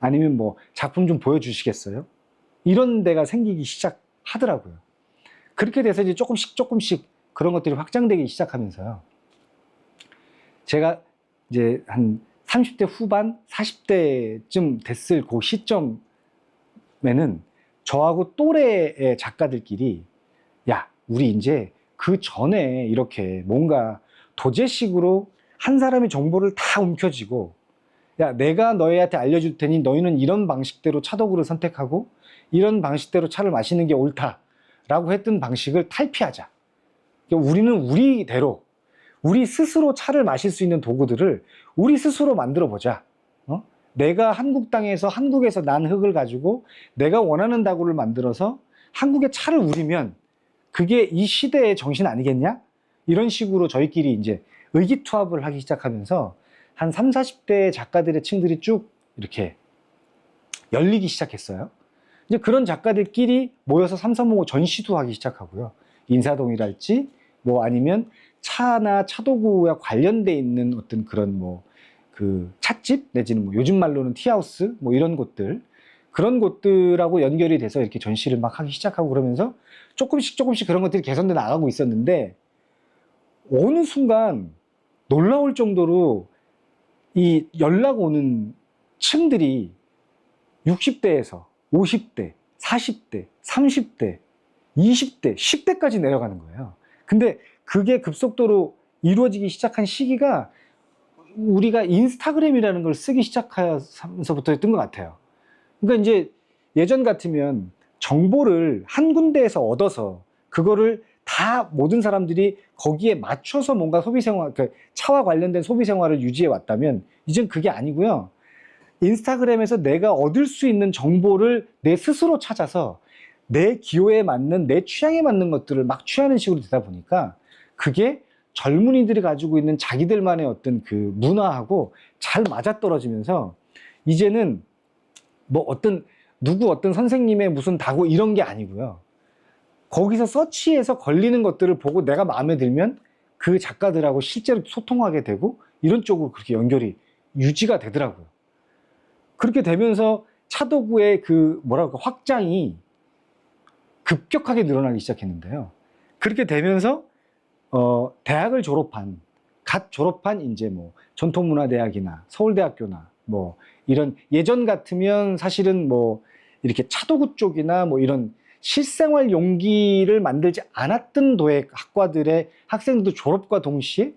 아니면 뭐 작품 좀 보여주시겠어요? 이런 데가 생기기 시작하더라고요. 그렇게 돼서 이제 조금씩 그런 것들이 확장되기 시작하면서요. 제가 이제 한 30대 후반, 40대쯤 됐을 그 시점에는 저하고 또래의 작가들끼리 야, 우리 이제 그 전에 이렇게 뭔가 도제식으로 한 사람의 정보를 다 움켜쥐고 야, 내가 너희한테 알려줄 테니 너희는 이런 방식대로 차도구를 선택하고 이런 방식대로 차를 마시는 게 옳다라고 했던 방식을 탈피하자. 우리는 우리대로 우리 스스로 차를 마실 수 있는 도구들을 우리 스스로 만들어 보자. 내가 한국 땅에서 한국에서 난 흙을 가지고 내가 원하는 다구를 만들어서 한국의 차를 우리면 그게 이 시대의 정신 아니겠냐? 이런 식으로 저희끼리 이제 의기투합을 하기 시작하면서 한 30, 40대 작가들의 층들이 쭉 이렇게 열리기 시작했어요. 이제 그런 작가들끼리 모여서 삼삼오오 전시도 하기 시작하고요. 인사동이랄지 뭐 아니면 차나 차도구와 관련돼 있는 어떤 그런 뭐 그 찻집 내지는 뭐 요즘 말로는 티하우스 뭐 이런 곳들, 그런 곳들하고 연결이 돼서 이렇게 전시를 막 하기 시작하고 그러면서 조금씩 그런 것들이 개선돼 나가고 있었는데 어느 순간 놀라울 정도로 이 연락 오는 층들이 60대에서 50대, 40대, 30대, 20대, 10대까지 내려가는 거예요. 근데 그게 급속도로 이루어지기 시작한 시기가 우리가 인스타그램이라는 걸 쓰기 시작하면서부터였던 것 같아요. 그러니까 이제 예전 같으면 정보를 한 군데에서 얻어서 그거를 다 모든 사람들이 거기에 맞춰서 뭔가 소비생활, 그러니까 차와 관련된 소비생활을 유지해 왔다면 이젠 그게 아니고요. 인스타그램에서 내가 얻을 수 있는 정보를 내 스스로 찾아서 내 기호에 맞는, 내 취향에 맞는 것들을 막 취하는 식으로 되다 보니까 그게 젊은이들이 가지고 있는 자기들만의 어떤 그 문화하고 잘 맞아떨어지면서 이제는 뭐 어떤 누구 어떤 선생님의 무슨 다고 이런 게 아니고요. 거기서 서치해서 걸리는 것들을 보고 내가 마음에 들면 그 작가들하고 실제로 소통하게 되고 이런 쪽으로 그렇게 연결이 유지가 되더라고요. 그렇게 되면서 차도구의 그 뭐랄까 확장이 급격하게 늘어나기 시작했는데요. 그렇게 되면서 대학을 갓 졸업한 이제 뭐 전통문화대학이나 서울대학교나 뭐 이런 예전 같으면 사실은 뭐 이렇게 차도구 쪽이나 뭐 이런 실생활 용기를 만들지 않았던 도예 학과들의 학생들도 졸업과 동시에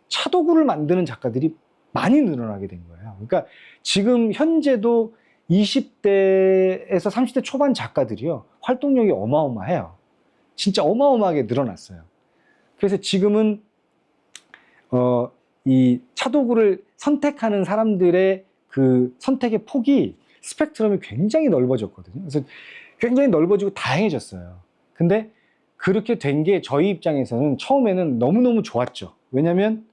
차도구를 만드는 작가들이 많이 늘어나게 된 거예요. 그러니까 지금 현재도 20대에서 30대 초반 작가들이요, 활동력이 어마어마해요. 진짜 어마어마하게 늘어났어요. 그래서 지금은 이 차도구를 선택하는 사람들의 그 선택의 폭이 스펙트럼이 굉장히 넓어졌거든요. 그래서 굉장히 넓어지고 다양해졌어요. 근데 그렇게 된 게 저희 입장에서는 처음에는 너무너무 좋았죠. 왜냐면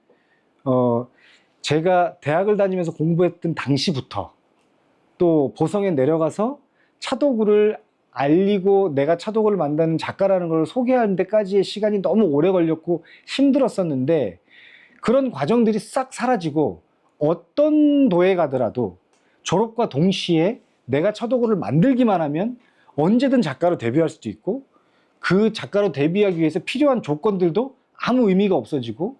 제가 대학을 다니면서 공부했던 당시부터 또 보성에 내려가서 차도구를 알리고 내가 차도구를 만드는 작가라는 걸 소개하는 데까지의 시간이 너무 오래 걸렸고 힘들었었는데, 그런 과정들이 싹 사라지고 어떤 도에 가더라도 졸업과 동시에 내가 차도구를 만들기만 하면 언제든 작가로 데뷔할 수도 있고, 그 작가로 데뷔하기 위해서 필요한 조건들도 아무 의미가 없어지고,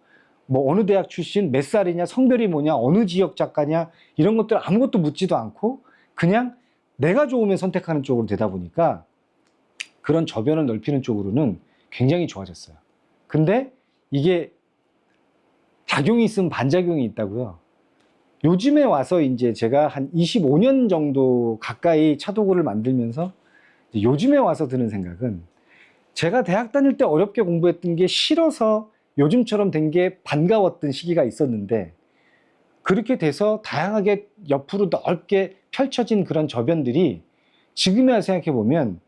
뭐 어느 대학 출신, 몇 살이냐, 성별이 뭐냐, 어느 지역 작가냐, 이런 것들 아무것도 묻지도 않고 그냥 내가 좋으면 선택하는 쪽으로 되다 보니까 그런 저변을 넓히는 쪽으로는 굉장히 좋아졌어요. 근데 이게 작용이 있으면 반작용이 있다고요. 요즘에 와서 이제 제가 한 25년 정도 가까이 차도구를 만들면서 요즘에 와서 드는 생각은, 제가 대학 다닐 때 어렵게 공부했던 게 싫어서 요즘처럼 된 게 반가웠던 시기가 있었는데, 그렇게 돼서 다양하게 옆으로 넓게 펼쳐진 그런 저변들이 지금에 와서 생각해 보면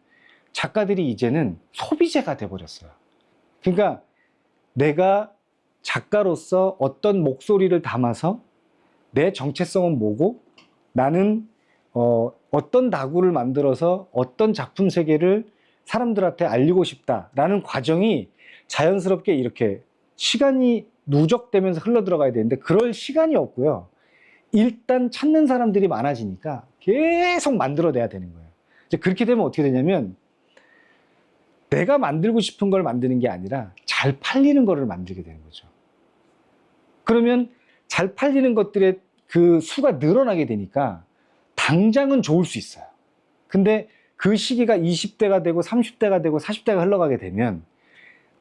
작가들이 이제는 소비재가 돼버렸어요. 그러니까 내가 작가로서 어떤 목소리를 담아서 내 정체성은 뭐고, 나는 어떤 다구를 만들어서 어떤 작품 세계를 사람들한테 알리고 싶다라는 과정이 자연스럽게 이렇게 시간이 누적되면서 흘러 들어가야 되는데, 그럴 시간이 없고요. 일단 찾는 사람들이 많아지니까 계속 만들어내야 되는 거예요. 이제 그렇게 되면 어떻게 되냐면, 내가 만들고 싶은 걸 만드는 게 아니라 잘 팔리는 거를 만들게 되는 거죠. 그러면 잘 팔리는 것들의 그 수가 늘어나게 되니까 당장은 좋을 수 있어요. 근데 그 시기가 20대가 되고 30대가 되고 40대가 흘러가게 되면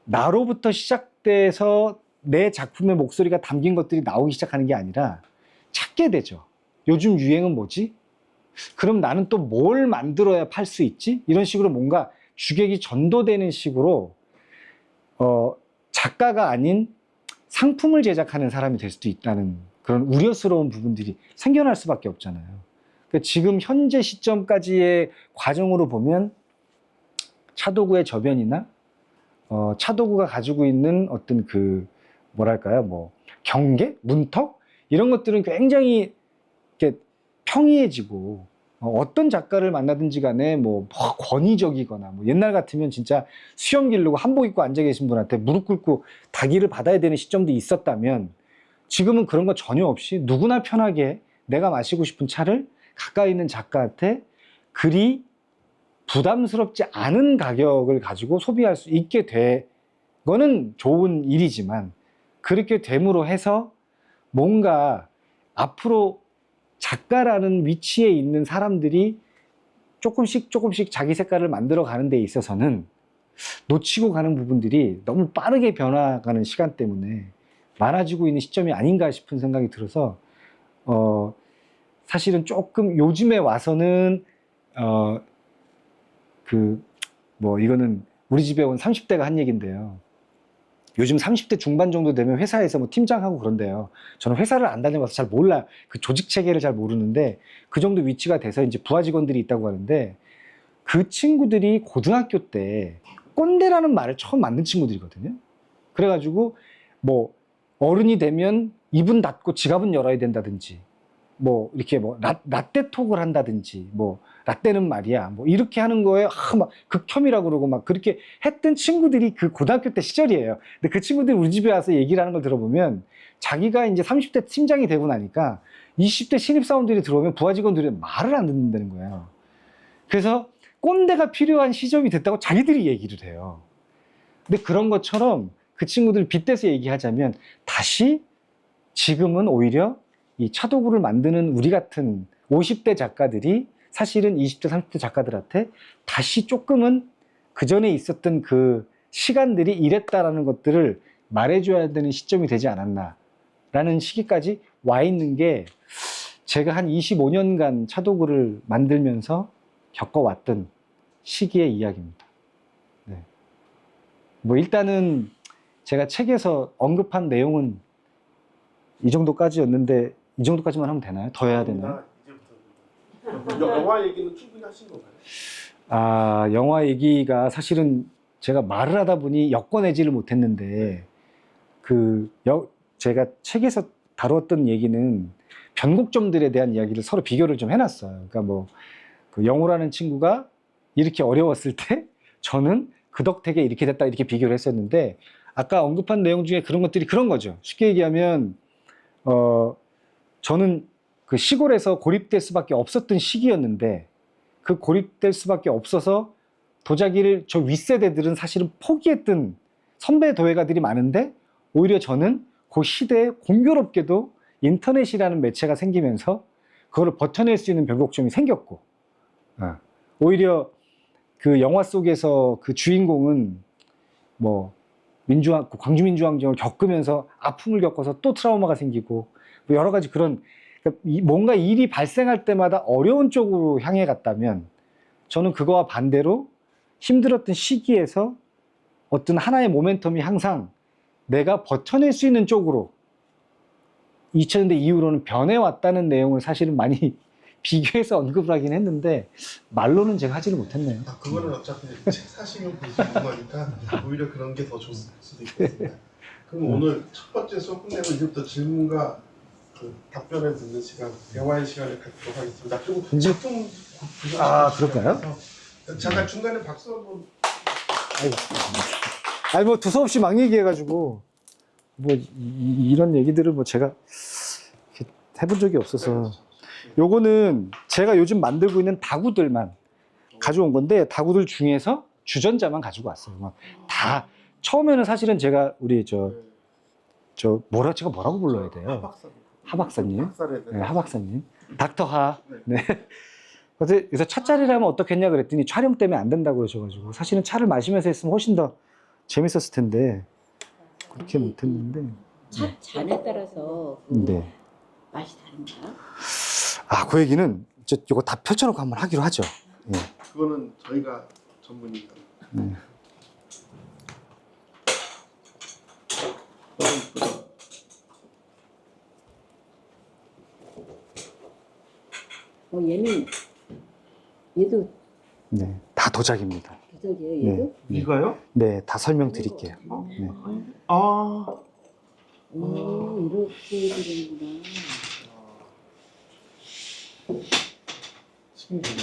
나로부터 시작돼서 내 작품의 목소리가 담긴 것들이 나오기 시작하는 게 아니라 찾게 되죠. 요즘 유행은 뭐지? 그럼 나는 또 뭘 만들어야 팔 수 있지? 이런 식으로 뭔가 주객이 전도되는 식으로 작가가 아닌 상품을 제작하는 사람이 될 수도 있다는 그런 우려스러운 부분들이 생겨날 수밖에 없잖아요. 그러니까 지금 현재 시점까지의 과정으로 보면 차도구의 저변이나 차도구가 가지고 있는 어떤 그 뭐랄까요, 뭐 경계, 문턱 이런 것들은 굉장히 이렇게 평이해지고, 어떤 작가를 만나든지 간에 뭐 권위적이거나, 뭐 옛날 같으면 진짜 수염 기르고 한복 입고 앉아 계신 분한테 무릎 꿇고 다기를 받아야 되는 시점도 있었다면, 지금은 그런 거 전혀 없이 누구나 편하게 내가 마시고 싶은 차를 가까이 있는 작가한테 그리 부담스럽지 않은 가격을 가지고 소비할 수 있게 된 거는 좋은 일이지만, 그렇게 됨으로 해서 뭔가 앞으로 작가라는 위치에 있는 사람들이 조금씩 자기 색깔을 만들어 가는 데 있어서는 놓치고 가는 부분들이 너무 빠르게 변화가는 시간 때문에 많아지고 있는 시점이 아닌가 싶은 생각이 들어서, 사실은 조금 요즘에 와서는 이거는 우리 집에 온 30대가 한 얘기인데요. 요즘 30대 중반 정도 되면 회사에서 뭐 팀장하고 그런데요. 저는 회사를 안 다녀봐서 잘 몰라요. 그 조직 체계를 잘 모르는데, 그 정도 위치가 돼서 이제 부하 직원들이 있다고 하는데, 그 친구들이 고등학교 때 꼰대라는 말을 처음 만든 친구들이거든요. 그래가지고 뭐 어른이 되면 입은 닫고 지갑은 열어야 된다든지, 뭐 이렇게 뭐 라떼 톡을 한다든지 뭐 라떼는 말이야 뭐 이렇게 하는 거에 막 극혐이라고 그러고 막 그렇게 했던 친구들이 그 고등학교 때 시절이에요. 근데 그 친구들이 우리 집에 와서 얘기를 하는 걸 들어보면 자기가 이제 30대 팀장이 되고 나니까 20대 신입사원들이 들어오면 부하 직원들이 말을 안 듣는다는 거예요. 그래서 꼰대가 필요한 시점이 됐다고 자기들이 얘기를 해요. 근데 그런 것처럼 그 친구들 빗대서 얘기하자면 다시 지금은 오히려 이 차도구를 만드는 우리 같은 50대 작가들이 사실은 20대, 30대 작가들한테 다시 조금은 그 전에 있었던 그 시간들이 이랬다라는 것들을 말해줘야 되는 시점이 되지 않았나라는 시기까지 와 있는 게 제가 한 25년간 차도구를 만들면서 겪어왔던 시기의 이야기입니다. 네. 뭐 일단은 제가 책에서 언급한 내용은 이 정도까지였는데 이 정도까지만 하면 되나요? 더 해야 되나요? 이제부터 영화 얘기는 충분히 하신 건가요? 아, 영화 얘기가 사실은 제가 말을 하다 보니 엮어내지를 못했는데 제가 책에서 다루었던 얘기는 변곡점들에 대한 이야기를 서로 비교를 좀 해놨어요. 그러니까 뭐 그 영호라는 친구가 이렇게 어려웠을 때 저는 그 덕택에 이렇게 됐다 이렇게 비교를 했었는데 아까 언급한 내용 중에 그런 것들이 그런 거죠. 쉽게 얘기하면 저는 그 시골에서 고립될 수밖에 없었던 시기였는데 그 고립될 수밖에 없어서 도자기를 저 윗세대들은 사실은 포기했던 선배 도예가들이 많은데 오히려 저는 그 시대에 공교롭게도 인터넷이라는 매체가 생기면서 그거를 버텨낼 수 있는 변곡점이 생겼고 오히려 그 영화 속에서 그 주인공은 뭐 광주민주항쟁을 겪으면서 아픔을 겪어서 또 트라우마가 생기고 뭐 여러 가지 그런 그러니까 뭔가 일이 발생할 때마다 어려운 쪽으로 향해 갔다면 저는 그거와 반대로 힘들었던 시기에서 어떤 하나의 모멘텀이 항상 내가 버텨낼 수 있는 쪽으로 2000년대 이후로는 변해왔다는 내용을 사실은 많이 비교해서 언급을 하긴 했는데 말로는 제가 하지를 못했네요. 그거는 어차피 책 사시면 보시고 하니까 오히려 그런 게 더 좋을 수도 있겠습니다. 그럼 오늘 첫 번째 수업 끝내고 이제부터 질문과 그 답변을 듣는 시간, 대화의 시간을 갖도록 하겠습니다. 그리고 이제- 작품 그럴까요? 잠깐 중간에 박수 한번. 아니 뭐 두서없이 막 얘기해가지고 뭐 이런 얘기들을 뭐 제가 이렇게 해본 적이 없어서 요거는 제가 요즘 만들고 있는 다구들만 가져온 건데 다구들 중에서 주전자만 가지고 왔어요. 막 다 처음에는 사실은 제가 우리 제가 뭐라고 불러야 돼요? 하박사님. 네, 하박사님. 닥터 하. 네. 그래서 차짜리라면 어떻겠냐 그랬더니 촬영 때문에 안 된다고 그러셔가지고 사실은 차를 마시면서 했으면 훨씬 더 재밌었을 텐데 그렇게 못했는데. 차 잔에 따라서 그 네. 맛이 다른가요? 아, 그 얘기는 이거 다 펼쳐놓고 한번 하기로 하죠. 예. 그거는 저희가 전문이니까. 네. 얘는 얘도 네, 다 도자기입니다. 도자기예요. 네, 얘도? 네, 이거요? 네, 다 설명드릴게요. 네. 아. 이렇게 되는구나. 신기해.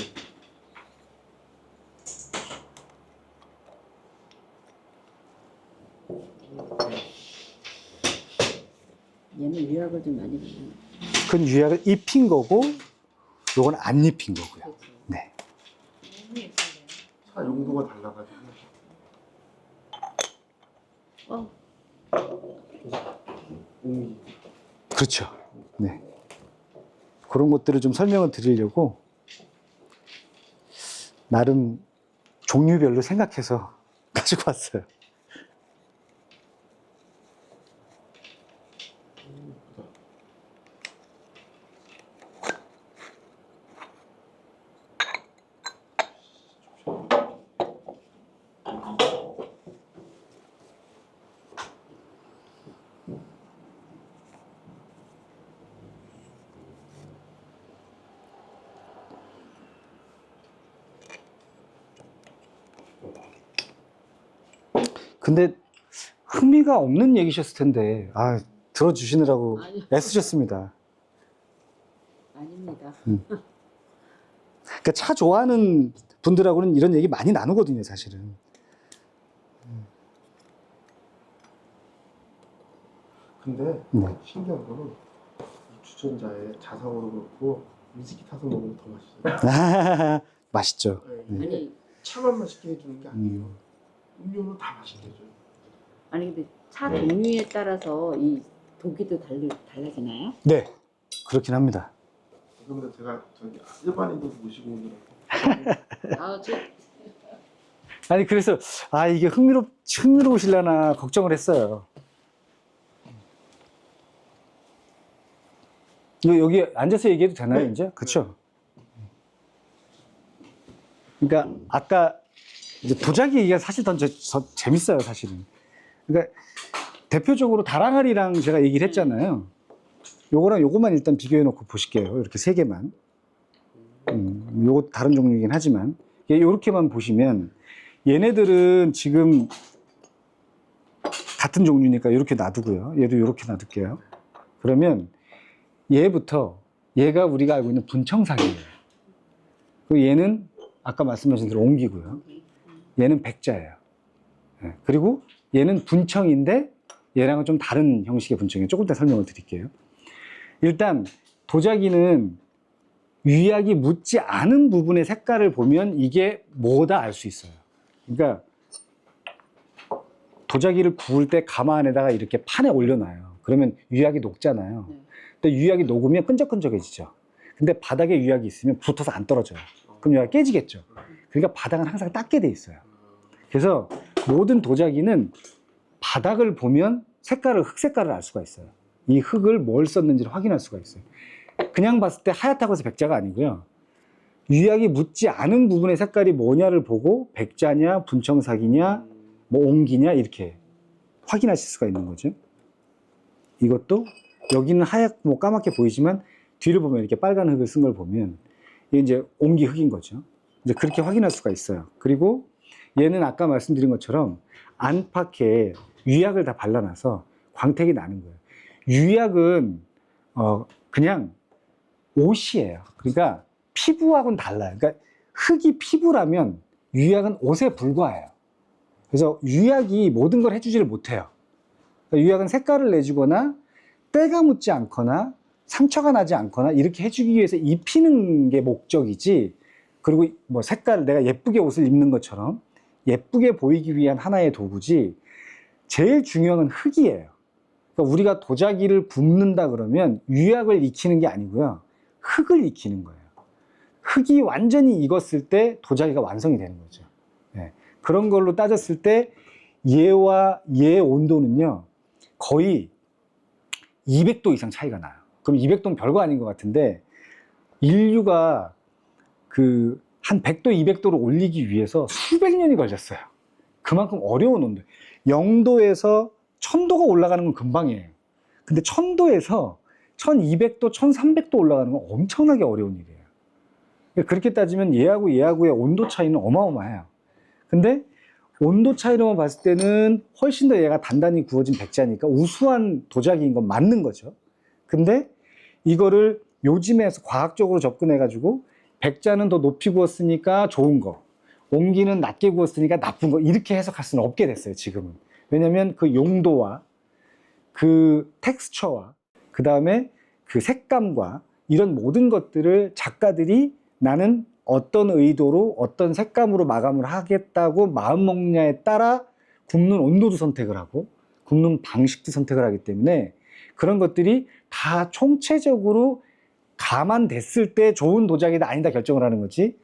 얘는 유약을 좀 많이 받는. 그건 유약을 입힌 거고, 요건 안 입힌 거고요. 그렇죠. 네. 차 용도가 달라가지고. 그렇죠. 네. 그런 것들을 좀 설명을 드리려고 나름 종류별로 생각해서 가지고 왔어요. 근데 흥미가 없는 얘기셨을 텐데, 들어주시느라고 아니요. 애쓰셨습니다. 아닙니다. 그러니까 차 좋아하는 분들하고는 이런 얘기 많이 나누거든요, 사실은. 근데 네. 신기한 거는 이 주전자에 자석으로 그렇고 위스키 타서 먹으면 더 맛있어요. 맛있죠. 네. 아니, 차만 맛있게 해주는 게 아니에요. 음료는 다 맛있게 해줘요. 아니 근데 차 종류에 따라서 이 독이 달라지나요? 네, 그렇긴 합니다. 그런데 제가 저기 일반인들 모시고 오느라고 아, 저 아니 그래서 이게 흥미로우실려나 걱정을 했어요. 여기 앉아서 얘기해도 되나요, 네. 이제? 그렇죠? 그러니까 아까 이제 도자기 얘기가 사실 더 재밌어요, 사실은. 그러니까 대표적으로 다랑아리랑 제가 얘기를 했잖아요. 요거랑 요거만 일단 비교해 놓고 보실게요. 이렇게 세 개만. 요거 다른 종류이긴 하지만 요렇게만 보시면 얘네들은 지금 같은 종류니까 이렇게 놔두고요. 얘도 이렇게 놔둘게요. 그러면 얘부터 얘가 우리가 알고 있는 분청삭이에요. 그리고 얘는 아까 말씀하신 대로 옹기고요. 얘는 백자예요. 네. 그리고 얘는 분청인데 얘랑은 좀 다른 형식의 분청이에요. 조금 이따 설명을 드릴게요. 일단 도자기는 유약이 묻지 않은 부분의 색깔을 보면 이게 뭐다 알 수 있어요. 그러니까 도자기를 구울 때 가마 안에다가 이렇게 판에 올려놔요. 그러면 유약이 녹잖아요. 네. 근데 유약이 녹으면 끈적끈적해지죠. 근데 바닥에 유약이 있으면 붙어서 안 떨어져요. 그럼 유약이 깨지겠죠. 그러니까 바닥은 항상 닦게 돼 있어요. 그래서 모든 도자기는 바닥을 보면 흙 색깔을 알 수가 있어요. 이 흙을 뭘 썼는지를 확인할 수가 있어요. 그냥 봤을 때 하얗다고 해서 백자가 아니고요. 유약이 묻지 않은 부분의 색깔이 뭐냐를 보고 백자냐, 분청삭이냐, 뭐 옹기냐 이렇게 확인하실 수가 있는 거죠. 이것도 여기는 하얗고 까맣게 보이지만 뒤를 보면 이렇게 빨간 흙을 쓴 걸 보면 이게 이제 옹기 흙인 거죠. 이제 그렇게 확인할 수가 있어요. 그리고 얘는 아까 말씀드린 것처럼 안팎에 유약을 다 발라놔서 광택이 나는 거예요. 유약은 그냥 옷이에요. 그러니까 피부하고는 달라요. 그러니까 흙이 피부라면 유약은 옷에 불과해요. 그래서 유약이 모든 걸 해주지를 못해요. 그러니까 유약은 색깔을 내주거나 때가 묻지 않거나 상처가 나지 않거나 이렇게 해주기 위해서 입히는 게 목적이지, 그리고 뭐 색깔 내가 예쁘게 옷을 입는 것처럼 예쁘게 보이기 위한 하나의 도구지 제일 중요한 건 흙이에요. 그러니까 우리가 도자기를 굽는다 그러면 유약을 익히는 게 아니고요. 흙을 익히는 거예요. 흙이 완전히 익었을 때 도자기가 완성이 되는 거죠. 네. 그런 걸로 따졌을 때 얘와 얘의 온도는요. 거의 200도 이상 차이가 나요. 그럼 200도는 별거 아닌 것 같은데 인류가 한 100도, 200도를 올리기 위해서 수백 년이 걸렸어요. 그만큼 어려운 온도. 0도에서 1000도가 올라가는 건 금방이에요. 근데 1000도에서 1200도, 1300도 올라가는 건 엄청나게 어려운 일이에요. 그렇게 따지면 얘하고의 온도 차이는 어마어마해요. 근데 온도 차이로만 봤을 때는 훨씬 더 얘가 단단히 구워진 백자니까 우수한 도자기인 건 맞는 거죠. 근데 이거를 요즘에서 과학적으로 접근해가지고 백자는 더 높이 구웠으니까 좋은 거, 옹기는 낮게 구웠으니까 나쁜 거, 이렇게 해석할 수는 없게 됐어요, 지금은. 왜냐면 그 용도와 그 텍스처와 그 다음에 그 색감과 이런 모든 것들을 작가들이 나는 어떤 의도로 어떤 색감으로 마감을 하겠다고 마음먹냐에 따라 굽는 온도도 선택을 하고 굽는 방식도 선택을 하기 때문에 그런 것들이 다 총체적으로 감안됐을 때 좋은 도자기다 아니다 결정을 하는 거지,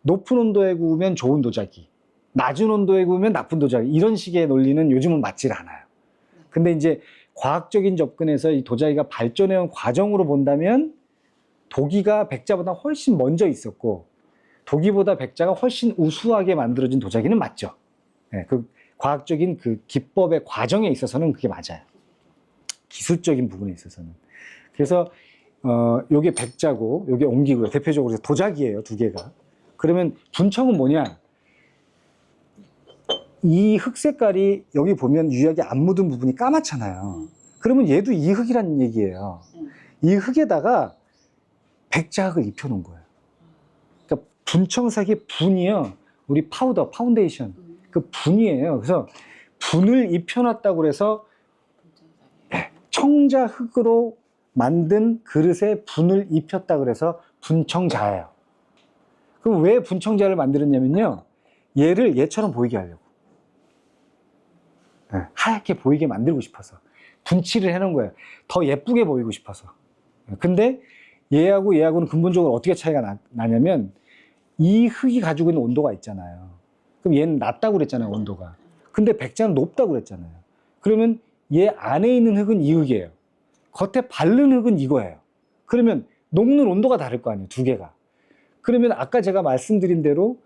높은 온도에 구우면 좋은 도자기, 낮은 온도에 구우면 나쁜 도자기, 이런 식의 논리는 요즘은 맞질 않아요. 근데 이제 과학적인 접근에서 이 도자기가 발전해온 과정으로 본다면 도기가 백자보다 훨씬 먼저 있었고 도기보다 백자가 훨씬 우수하게 만들어진 도자기는 맞죠. 네, 그 과학적인 그 기법의 과정에 있어서는 그게 맞아요. 기술적인 부분에 있어서는. 그래서 요게 백자고 요게 옹기고요. 대표적으로 도자기예요, 두 개가. 그러면 분청은 뭐냐? 이 흙 색깔이 여기 보면 유약이 안 묻은 부분이 까맣잖아요. 그러면 얘도 이 흙이라는 얘기예요. 이 흙에다가 백자흙을 입혀놓은 거예요. 그러니까 분청사기 분이요. 우리 파우더, 파운데이션. 그 분이에요. 그래서 분을 입혀놨다고 해서 청자흙으로 만든 그릇에 분을 입혔다 그래서 분청자예요. 그럼 왜 분청자를 만들었냐면요. 얘를 얘처럼 보이게 하려고. 하얗게 보이게 만들고 싶어서. 분칠을 해놓은 거예요. 더 예쁘게 보이고 싶어서. 근데 얘하고 얘하고는 근본적으로 어떻게 차이가 나냐면 이 흙이 가지고 있는 온도가 있잖아요. 그럼 얘는 낮다고 그랬잖아요, 온도가. 근데 백자는 높다고 그랬잖아요. 그러면 얘 안에 있는 흙은 이 흙이에요. 겉에 바른 흙은 이거예요. 그러면 녹는 온도가 다를 거 아니에요, 두 개가. 그러면 아까 제가 말씀드린 대로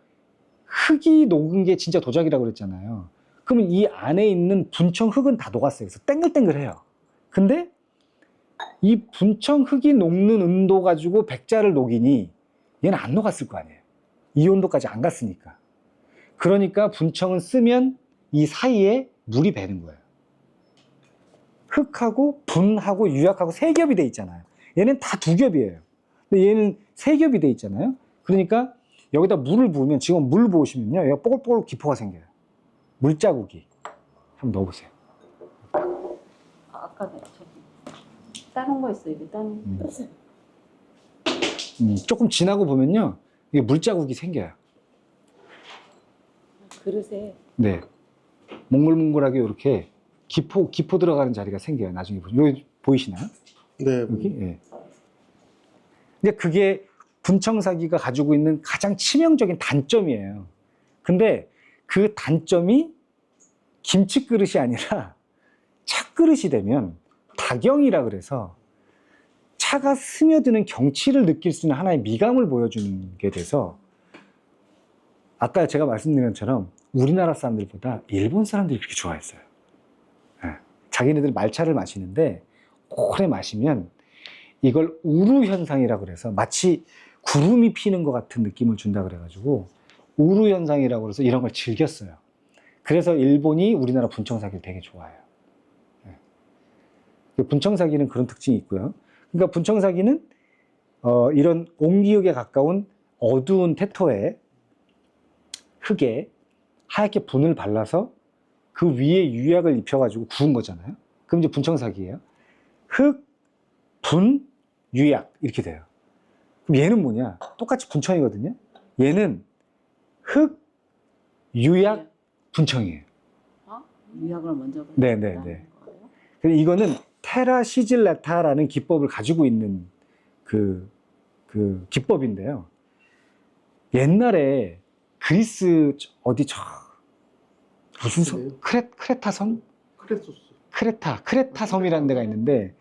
흙이 녹은 게 진짜 도자기라고 그랬잖아요. 그러면 이 안에 있는 분청 흙은 다 녹았어요. 그래서 땡글땡글해요. 근데 이 분청 흙이 녹는 온도 가지고 백자를 녹이니 얘는 안 녹았을 거 아니에요. 이 온도까지 안 갔으니까. 그러니까 분청은 쓰면 이 사이에 물이 배는 거예요. 흙하고 분하고 유약하고 세 겹이 돼 있잖아요. 얘는 다 두 겹이에요. 근데 얘는 세 겹이 돼 있잖아요. 그러니까 여기다 물을 부으면, 지금 물 부으시면요, 여기가 뽀글뽀글 기포가 생겨요. 물자국이. 한번 넣어보세요. 아까 저기 다른 거 있어요. 이게 다른 거. 조금 지나고 보면요, 이게 물자국이 생겨요. 그릇에 네. 몽글몽글하게 이렇게 기포 들어가는 자리가 생겨요. 나중에 여기 보이시나요? 네. 여기? 예. 근데 그게 분청사기가 가지고 있는 가장 치명적인 단점이에요. 근데 그 단점이 김치 그릇이 아니라 찻그릇이 되면 다경이라 그래서 차가 스며드는 경치를 느낄 수 있는 하나의 미감을 보여주는 게 돼서, 아까 제가 말씀드린 것처럼 우리나라 사람들보다 일본 사람들이 그렇게 좋아했어요. 예. 자기네들 말차를 마시는데 오래 마시면 이걸 우루 현상이라고 그래서 마치 구름이 피는 것 같은 느낌을 준다 그래가지고 우루 현상이라고 그래서 이런 걸 즐겼어요. 그래서 일본이 우리나라 분청사기를 되게 좋아해요. 예. 분청사기는 그런 특징이 있고요. 그러니까 분청사기는 이런 옹기흙에 가까운 어두운 태토에 흙에 하얗게 분을 발라서 그 위에 유약을 입혀가지고 구운 거잖아요. 그럼 이제 분청사기예요. 흙, 분, 유약 이렇게 돼요. 그럼 얘는 뭐냐? 똑같이 분청이거든요. 얘는 흙, 유약, 분청이에요. 유약을 먼저 네네네. 이거는 테라시질레타라는 기법을 가지고 있는 그 기법인데요. 옛날에 그리스 어디 무슨 섬? 크레타 섬? 크레타 섬이라는 데가 있는데,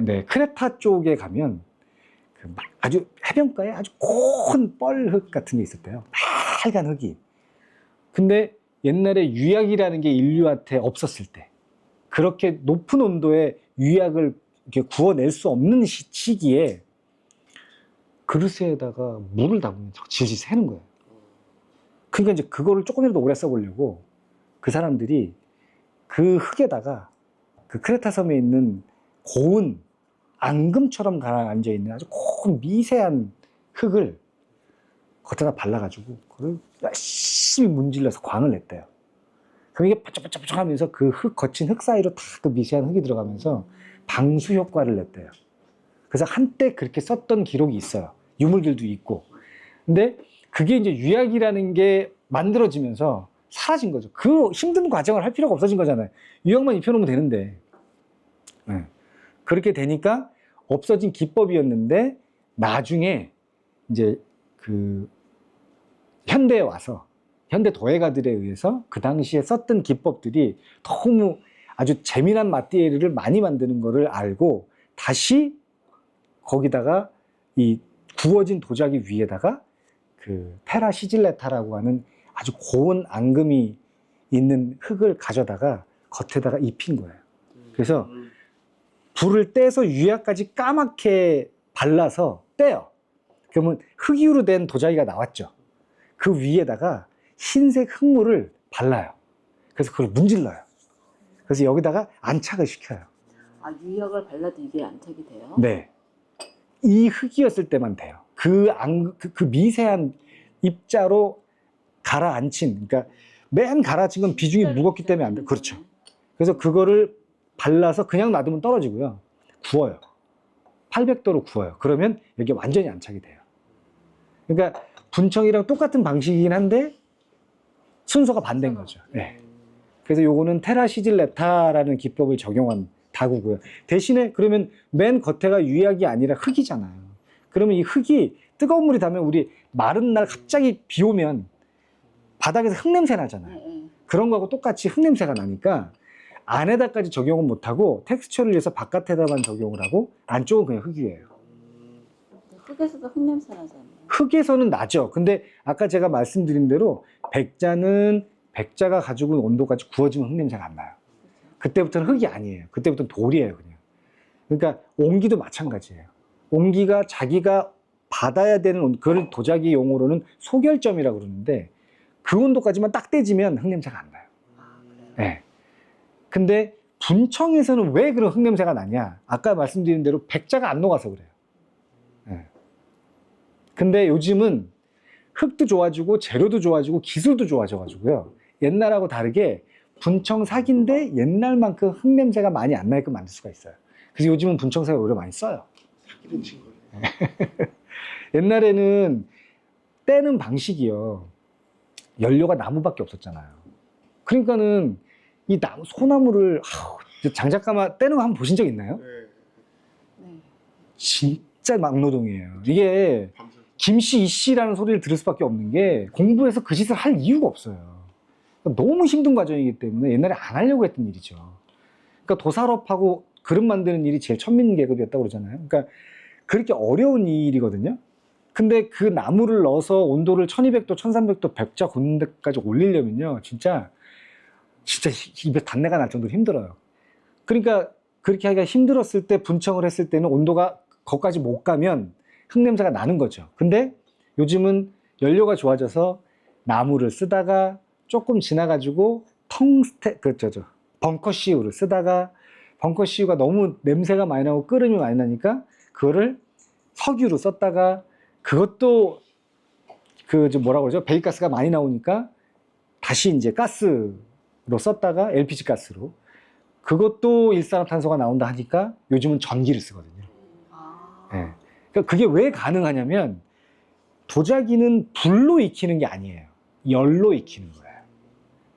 네, 크레타 쪽에 가면 아주 해변가에 아주 고운 뻘흙 같은 게 있었대요. 빨간 흙이. 근데 옛날에 유약이라는 게 인류한테 없었을 때, 그렇게 높은 온도에 유약을 이렇게 구워낼 수 없는 시기에 그릇에다가 물을 담으면 질질 새는 거예요. 그러니까 이제 그거를 조금이라도 오래 써보려고 그 사람들이 그 흙에다가 그 크레타 섬에 있는 고운 앙금처럼 가라앉아 있는 아주 고운 미세한 흙을 겉에다 발라가지고 그걸 열심히 문질러서 광을 냈대요. 그럼 이게 바짝바짝 하면서 그 거친 흙 사이로 다 그 미세한 흙이 들어가면서 방수 효과를 냈대요. 그래서 한때 그렇게 썼던 기록이 있어요. 유물들도 있고. 근데 그게 이제 유약이라는 게 만들어지면서 사라진 거죠. 그 힘든 과정을 할 필요가 없어진 거잖아요. 유약만 입혀놓으면 되는데. 네. 그렇게 되니까 없어진 기법이었는데 나중에 이제 그 현대에 와서 현대 도예가들에 의해서 그 당시에 썼던 기법들이 너무 아주 재미난 마띠에르를 많이 만드는 거를 알고 다시 거기다가 이 구워진 도자기 위에다가 그 테라시질레타라고 하는 아주 고운 앙금이 있는 흙을 가져다가 겉에다가 입힌 거예요. 그래서 불을 떼서 유약까지 까맣게 발라서 떼요. 그러면 흙이로 된 도자기가 나왔죠. 그 위에다가 흰색 흙물을 발라요. 그래서 그걸 문질러요. 그래서 여기다가 안착을 시켜요. 유약을 발라도 이게 안착이 돼요? 네. 이 흙이었을 때만 돼요. 그 미세한 입자로 가라앉힌, 그러니까 맨 가라앉힌 건 비중이 무겁기 때문에 안 돼. 그렇죠. 그래서 그거를 발라서 그냥 놔두면 떨어지고요. 구워요. 800도로 구워요. 그러면 여기 완전히 안착이 돼요. 그러니까 분청이랑 똑같은 방식이긴 한데 순서가 반대인 거죠. 네. 그래서 요거는 테라시질레타라는 기법을 적용한 다구고요. 대신에 그러면 맨 겉에가 유약이 아니라 흙이잖아요. 그러면 이 흙이 뜨거운 물이 닿으면 우리 마른 날 갑자기 비 오면 바닥에서 흙냄새 나잖아요. 그런 거하고 똑같이 흙냄새가 나니까 안에다까지 적용은 못하고 텍스처를 위해서 바깥에다만 적용을 하고 안쪽은 그냥 흙이에요. 흙에서도 흙냄새 나잖아요. 흙에서는 나죠. 근데 아까 제가 말씀드린 대로 백자가 가지고 있는 온도까지 구워지면 흙냄새가 안 나요. 그때부터는 흙이 아니에요. 그때부터는 돌이에요, 그냥. 그러니까 옹기도 마찬가지예요. 옹기가 자기가 받아야 되는 그걸 도자기 용어로는 소결점이라고 그러는데 그 온도까지만 딱 떼지면 흙냄새가 안 나요. 네. 근데 분청에서는 왜 그런 흙냄새가 나냐? 아까 말씀드린 대로 백자가 안 녹아서 그래요. 네. 근데 요즘은 흙도 좋아지고 재료도 좋아지고 기술도 좋아져가지고요. 옛날하고 다르게 분청 삭인데 옛날만큼 흙냄새가 많이 안 나게끔 만들 수가 있어요. 그래서 요즘은 분청삭을 오히려 많이 써요. 사기는 친 거예요. 옛날에는 떼는 방식이요. 연료가 나무밖에 없었잖아요. 그러니까는 이 소나무를 장작가마 떼는 거 한번 보신 적 있나요? 네. 네. 진짜 막노동이에요. 이게 밤새. 김씨 이씨라는 소리를 들을 수밖에 없는 게 공부해서 그 짓을 할 이유가 없어요. 너무 힘든 과정이기 때문에 옛날에 안 하려고 했던 일이죠. 그러니까 도살업하고 그릇 만드는 일이 제일 천민계급이었다고 그러잖아요. 그러니까 그렇게 어려운 일이거든요. 근데 그 나무를 넣어서 온도를 1200도, 1300도 백자 굽는 데까지 올리려면요. 진짜 입에 단내가 날 정도로 힘들어요. 그러니까 그렇게 하기가 힘들었을 때 분청을 했을 때는 온도가 거기까지 못 가면 흙냄새가 나는 거죠. 근데 요즘은 연료가 좋아져서 나무를 쓰다가 조금 지나가지고 벙커CU를 쓰다가 벙커CU가 너무 냄새가 많이 나고 끓음이 많이 나니까 그거를 석유로 썼다가 그것도 뭐라고 그러죠? 배기가스가 많이 나오니까 다시 이제 가스로 썼다가 LPG 가스로 그것도 일산화탄소가 나온다 하니까 요즘은 전기를 쓰거든요. 네. 그러니까 그게 왜 가능하냐면 도자기는 불로 익히는 게 아니에요. 열로 익히는 거예요.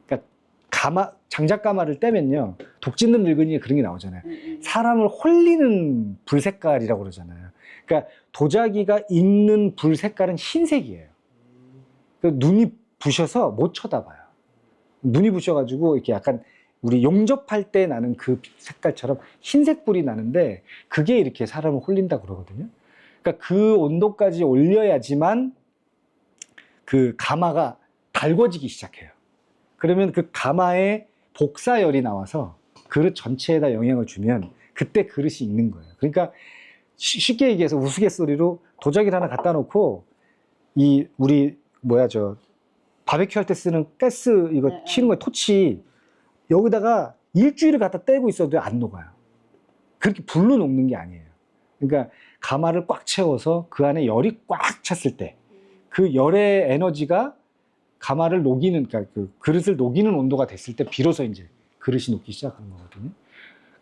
그러니까 장작가마를 떼면요. 독 짓는 늙은이에 그런 게 나오잖아요. 사람을 홀리는 불 색깔이라고 그러잖아요. 그러니까 도자기가 익는 불 색깔은 흰색이에요. 눈이 부셔서 못 쳐다봐요. 눈이 부셔가지고 이렇게 약간 우리 용접할 때 나는 그 색깔처럼 흰색 불이 나는데 그게 이렇게 사람을 홀린다고 그러거든요. 그러니까 그 온도까지 올려야지만 그 가마가 달궈지기 시작해요. 그러면 그 가마에 복사열이 나와서 그릇 전체에다 영향을 주면 그때 그릇이 익는 거예요. 그러니까 쉽게 얘기해서 우스갯소리로 도자기를 하나 갖다 놓고 우리 바베큐 할 때 쓰는 가스 이거 튀는 거에 토치 여기다가 일주일을 갖다 떼고 있어도 안 녹아요. 그렇게 불로 녹는 게 아니에요. 그러니까 가마를 꽉 채워서 그 안에 열이 꽉 찼을 때 그 열의 에너지가 가마를 녹이는, 그러니까 그 그릇을 녹이는 온도가 됐을 때 비로소 이제 그릇이 녹기 시작하는 거거든요.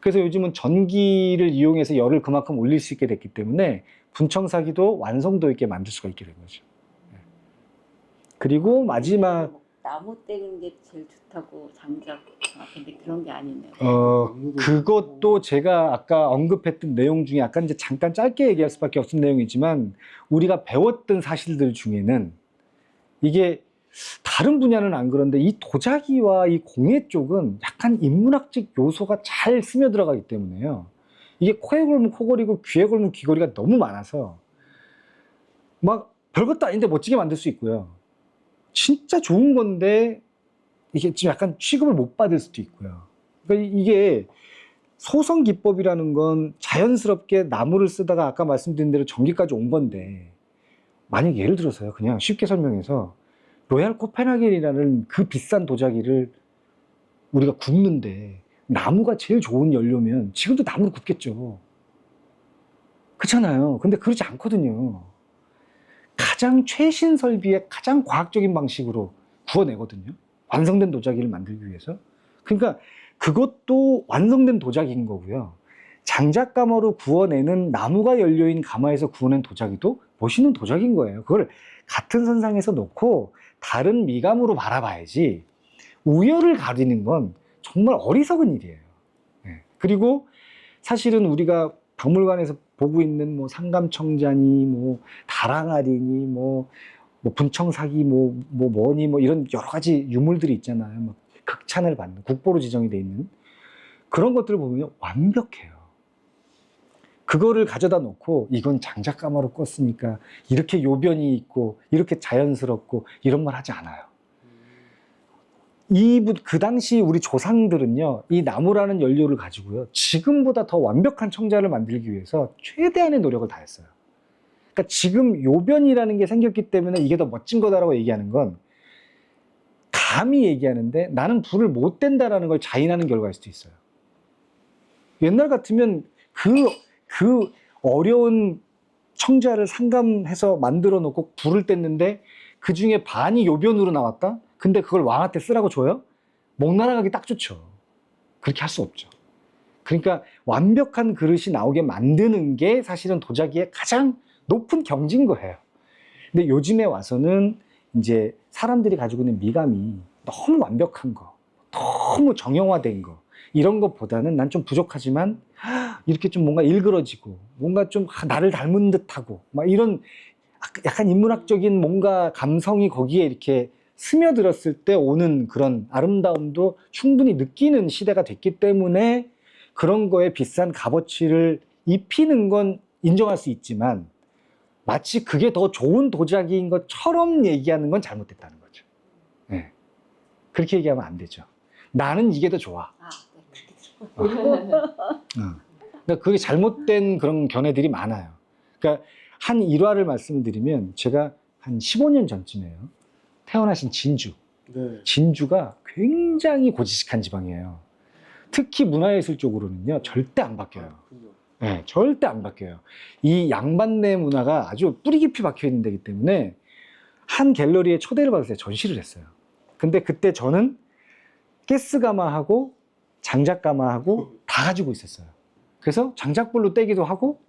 그래서 요즘은 전기를 이용해서 열을 그만큼 올릴 수 있게 됐기 때문에 분청사기도 완성도 있게 만들 수가 있게 된 거죠. 그리고 마지막 나무 떼는 게 제일 좋다고 장작. 근데 그런 게 아니네요. 그것도 제가 아까 언급했던 내용 중에 약간 이제 잠깐 짧게 얘기할 수밖에 없는 내용이지만 우리가 배웠던 사실들 중에는 이게 다른 분야는 안 그런데 이 도자기와 이 공예 쪽은 약간 인문학적 요소가 잘 스며들어가기 때문에요. 이게 코에 걸면 코걸이고 귀에 걸면 귀걸이가 너무 많아서 막 별것도 아닌데 멋지게 만들 수 있고요. 진짜 좋은 건데 이게 지금 약간 취급을 못 받을 수도 있고요. 그러니까 이게 소성 기법이라는 건 자연스럽게 나무를 쓰다가 아까 말씀드린 대로 전기까지 온 건데 만약 예를 들어서요. 그냥 쉽게 설명해서 로얄 코펜하겐이라는 그 비싼 도자기를 우리가 굽는데 나무가 제일 좋은 연료면 지금도 나무를 굽겠죠. 그렇잖아요. 근데 그렇지 않거든요. 가장 최신 설비의 가장 과학적인 방식으로 구워내거든요. 완성된 도자기를 만들기 위해서. 그러니까 그것도 완성된 도자기인 거고요. 장작가마로 구워내는 나무가 연료인 가마에서 구워낸 도자기도 멋있는 도자기인 거예요. 그걸 같은 선상에서 놓고 다른 미감으로 바라봐야지 우열을 가리는 건 정말 어리석은 일이에요. 예. 그리고 사실은 우리가 박물관에서 보고 있는 뭐 상감청자니 뭐 다랑아리니 뭐 분청사기 뭐니 뭐 이런 여러 가지 유물들이 있잖아요. 뭐 극찬을 받는 국보로 지정이 돼 있는 그런 것들을 보면 완벽해요. 그거를 가져다 놓고 이건 장작가마로 껐으니까 이렇게 요변이 있고 이렇게 자연스럽고 이런 말 하지 않아요. 그 당시 우리 조상들은요, 이 나무라는 연료를 가지고요, 지금보다 더 완벽한 청자를 만들기 위해서 최대한의 노력을 다했어요. 그러니까 지금 요변이라는 게 생겼기 때문에 이게 더 멋진 거다라고 얘기하는 건 감히 얘기하는데 나는 불을 못 뗀다라는 걸 자인하는 결과일 수도 있어요. 옛날 같으면 그 어려운 청자를 상감해서 만들어 놓고 불을 뗐는데 그 중에 반이 요변으로 나왔다? 근데 그걸 왕한테 쓰라고 줘요? 목 날아가기 딱 좋죠. 그렇게 할 수 없죠. 그러니까 완벽한 그릇이 나오게 만드는 게 사실은 도자기의 가장 높은 경지인 거예요. 근데 요즘에 와서는 이제 사람들이 가지고 있는 미감이 너무 완벽한 거, 너무 정형화된 거, 이런 것보다는 난 좀 부족하지만 이렇게 좀 뭔가 일그러지고 뭔가 좀 나를 닮은 듯하고 막 이런 약간 인문학적인 뭔가 감성이 거기에 이렇게 스며들었을 때 오는 그런 아름다움도 충분히 느끼는 시대가 됐기 때문에 그런 거에 비싼 값어치를 입히는 건 인정할 수 있지만 마치 그게 더 좋은 도자기인 것처럼 얘기하는 건 잘못됐다는 거죠. 네. 그렇게 얘기하면 안 되죠. 나는 이게 더 좋아. 아, 네, 그렇게 들어요. 그러니까 그게 잘못된 그런 견해들이 많아요. 그러니까 한 일화를 말씀을 드리면 제가 한 15년 전쯤에요. 태어나신 진주. 네. 진주가 굉장히 고지식한 지방이에요. 특히 문화예술 쪽으로는요, 절대 안 바뀌어요. 네, 절대 안 바뀌어요. 이 양반내 문화가 아주 뿌리 깊이 박혀 있는 데기 때문에 한 갤러리에 초대를 받아서 전시를 했어요. 근데 그때 저는 가스가마하고 장작가마하고 다 가지고 있었어요. 그래서 장작불로 떼기도 하고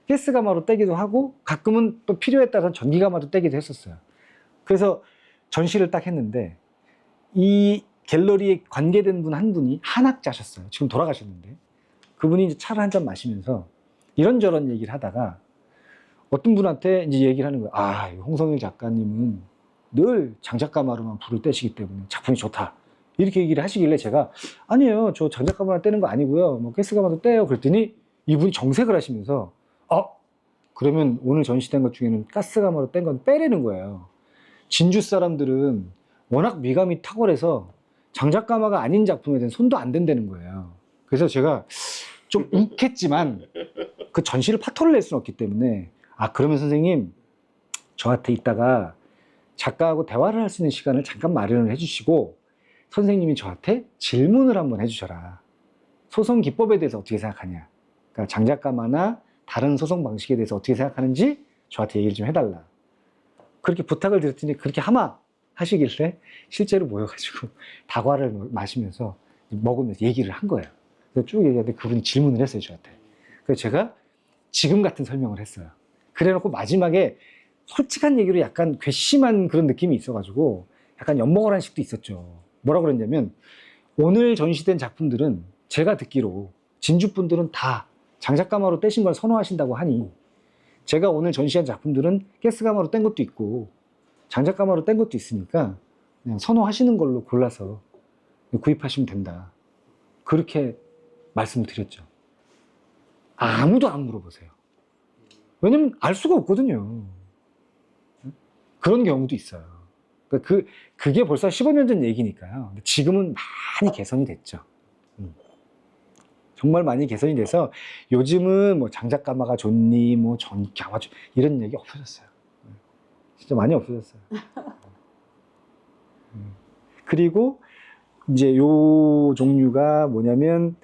가스가마로 떼기도 하고 가끔은 또 필요에 따라서 전기가마도 떼기도 했었어요. 그래서 전시를 딱 했는데 이 갤러리에 관계된 분 한 분이 한학자셨어요. 지금 돌아가셨는데 그분이 이제 차를 한 잔 마시면서 이런저런 얘기를 하다가 어떤 분한테 이제 얘기를 하는 거예요. 아, 홍성일 작가님은 늘 장작가마로만 불을 떼시기 때문에 작품이 좋다. 이렇게 얘기를 하시길래 제가 아니에요. 저 장작가마로 떼는 거 아니고요. 뭐 가스가마도 떼요. 그랬더니 이분이 정색을 하시면서 그러면 오늘 전시된 것 중에는 가스가마로 뗀 건 빼라는 거예요. 진주 사람들은 워낙 미감이 탁월해서 장작가마가 아닌 작품에 대한 손도 안 댄다는 거예요. 그래서 제가 좀 욱했지만 그 전시를 파토를 낼 수는 없기 때문에 그러면 선생님 저한테 이따가 작가하고 대화를 할 수 있는 시간을 잠깐 마련을 해주시고 선생님이 저한테 질문을 한번 해주셔라. 소송 기법에 대해서 어떻게 생각하냐. 그러니까 장작가마나 다른 소송 방식에 대해서 어떻게 생각하는지 저한테 얘기를 좀 해달라. 그렇게 부탁을 드렸더니 그렇게 하마 하시길래 실제로 모여가지고 다과를 마시면서 먹으면서 얘기를 한 거예요. 그래서 쭉 얘기하는데 그분이 질문을 했어요, 저한테. 그래서 제가 지금 같은 설명을 했어요. 그래 놓고 마지막에 솔직한 얘기로 약간 괘씸한 그런 느낌이 있어가지고 약간 엿먹으라는 식도 있었죠. 뭐라고 그랬냐면 오늘 전시된 작품들은 제가 듣기로 진주분들은 다 장작가마로 떼신 걸 선호하신다고 하니 제가 오늘 전시한 작품들은 가스가마로 뗀 것도 있고 장작가마로 뗀 것도 있으니까 그냥 선호하시는 걸로 골라서 구입하시면 된다. 그렇게 말씀을 드렸죠. 아무도 안 물어보세요. 왜냐면 알 수가 없거든요. 그런 경우도 있어요. 그러니까 그게 벌써 15년 전 얘기니까요. 지금은 많이 개선이 됐죠. 정말 많이 개선이 돼서 요즘은 뭐 장작가마가 좋니, 뭐 전기가마 이런 얘기 없어졌어요. 진짜 많이 없어졌어요. 그리고 이제 요 종류가 뭐냐면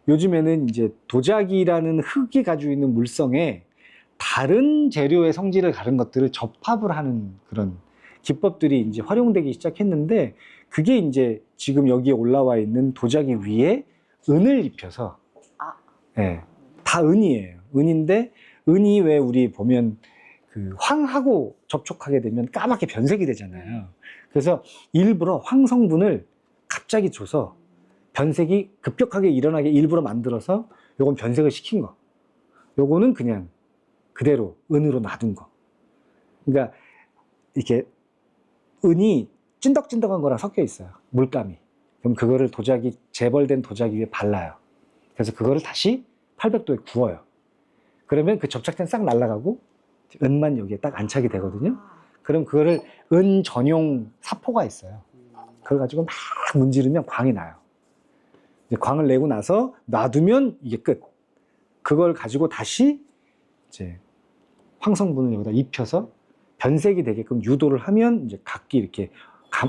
요즘에는 이제 도자기라는 흙이 가지고 있는 물성에 다른 재료의 성질을 다른 것들을 접합을 하는 그런 기법들이 이제 활용되기 시작했는데, 그게 이제 지금 여기에 올라와 있는 도자기 위에 은을 입혀서, 예, 다 은이에요. 은인데, 은이 왜 우리 보면 그 황하고 접촉하게 되면 까맣게 변색이 되잖아요. 그래서 일부러 황 성분을 갑자기 줘서 변색이 급격하게 일어나게 일부러 만들어서 요건 변색을 시킨 거. 요거는 그냥 그대로 은으로 놔둔 거. 그러니까 이렇게 은이 찐덕찐덕한 거랑 섞여 있어요. 물감이. 그럼 그거를 도자기, 재벌된 도자기 위에 발라요. 그래서 그거를 다시 800도에 구워요. 그러면 그 접착제는 싹 날아가고 은만 여기에 딱 안착이 되거든요. 그럼 그거를 은 전용 사포가 있어요. 그걸 가지고 막 문지르면 광이 나요. 이제 광을 내고 나서 놔두면 이게 끝. 그걸 가지고 다시 이제 황성분을 여기다 입혀서 변색이 되게끔 유도를 하면 이제 각기 이렇게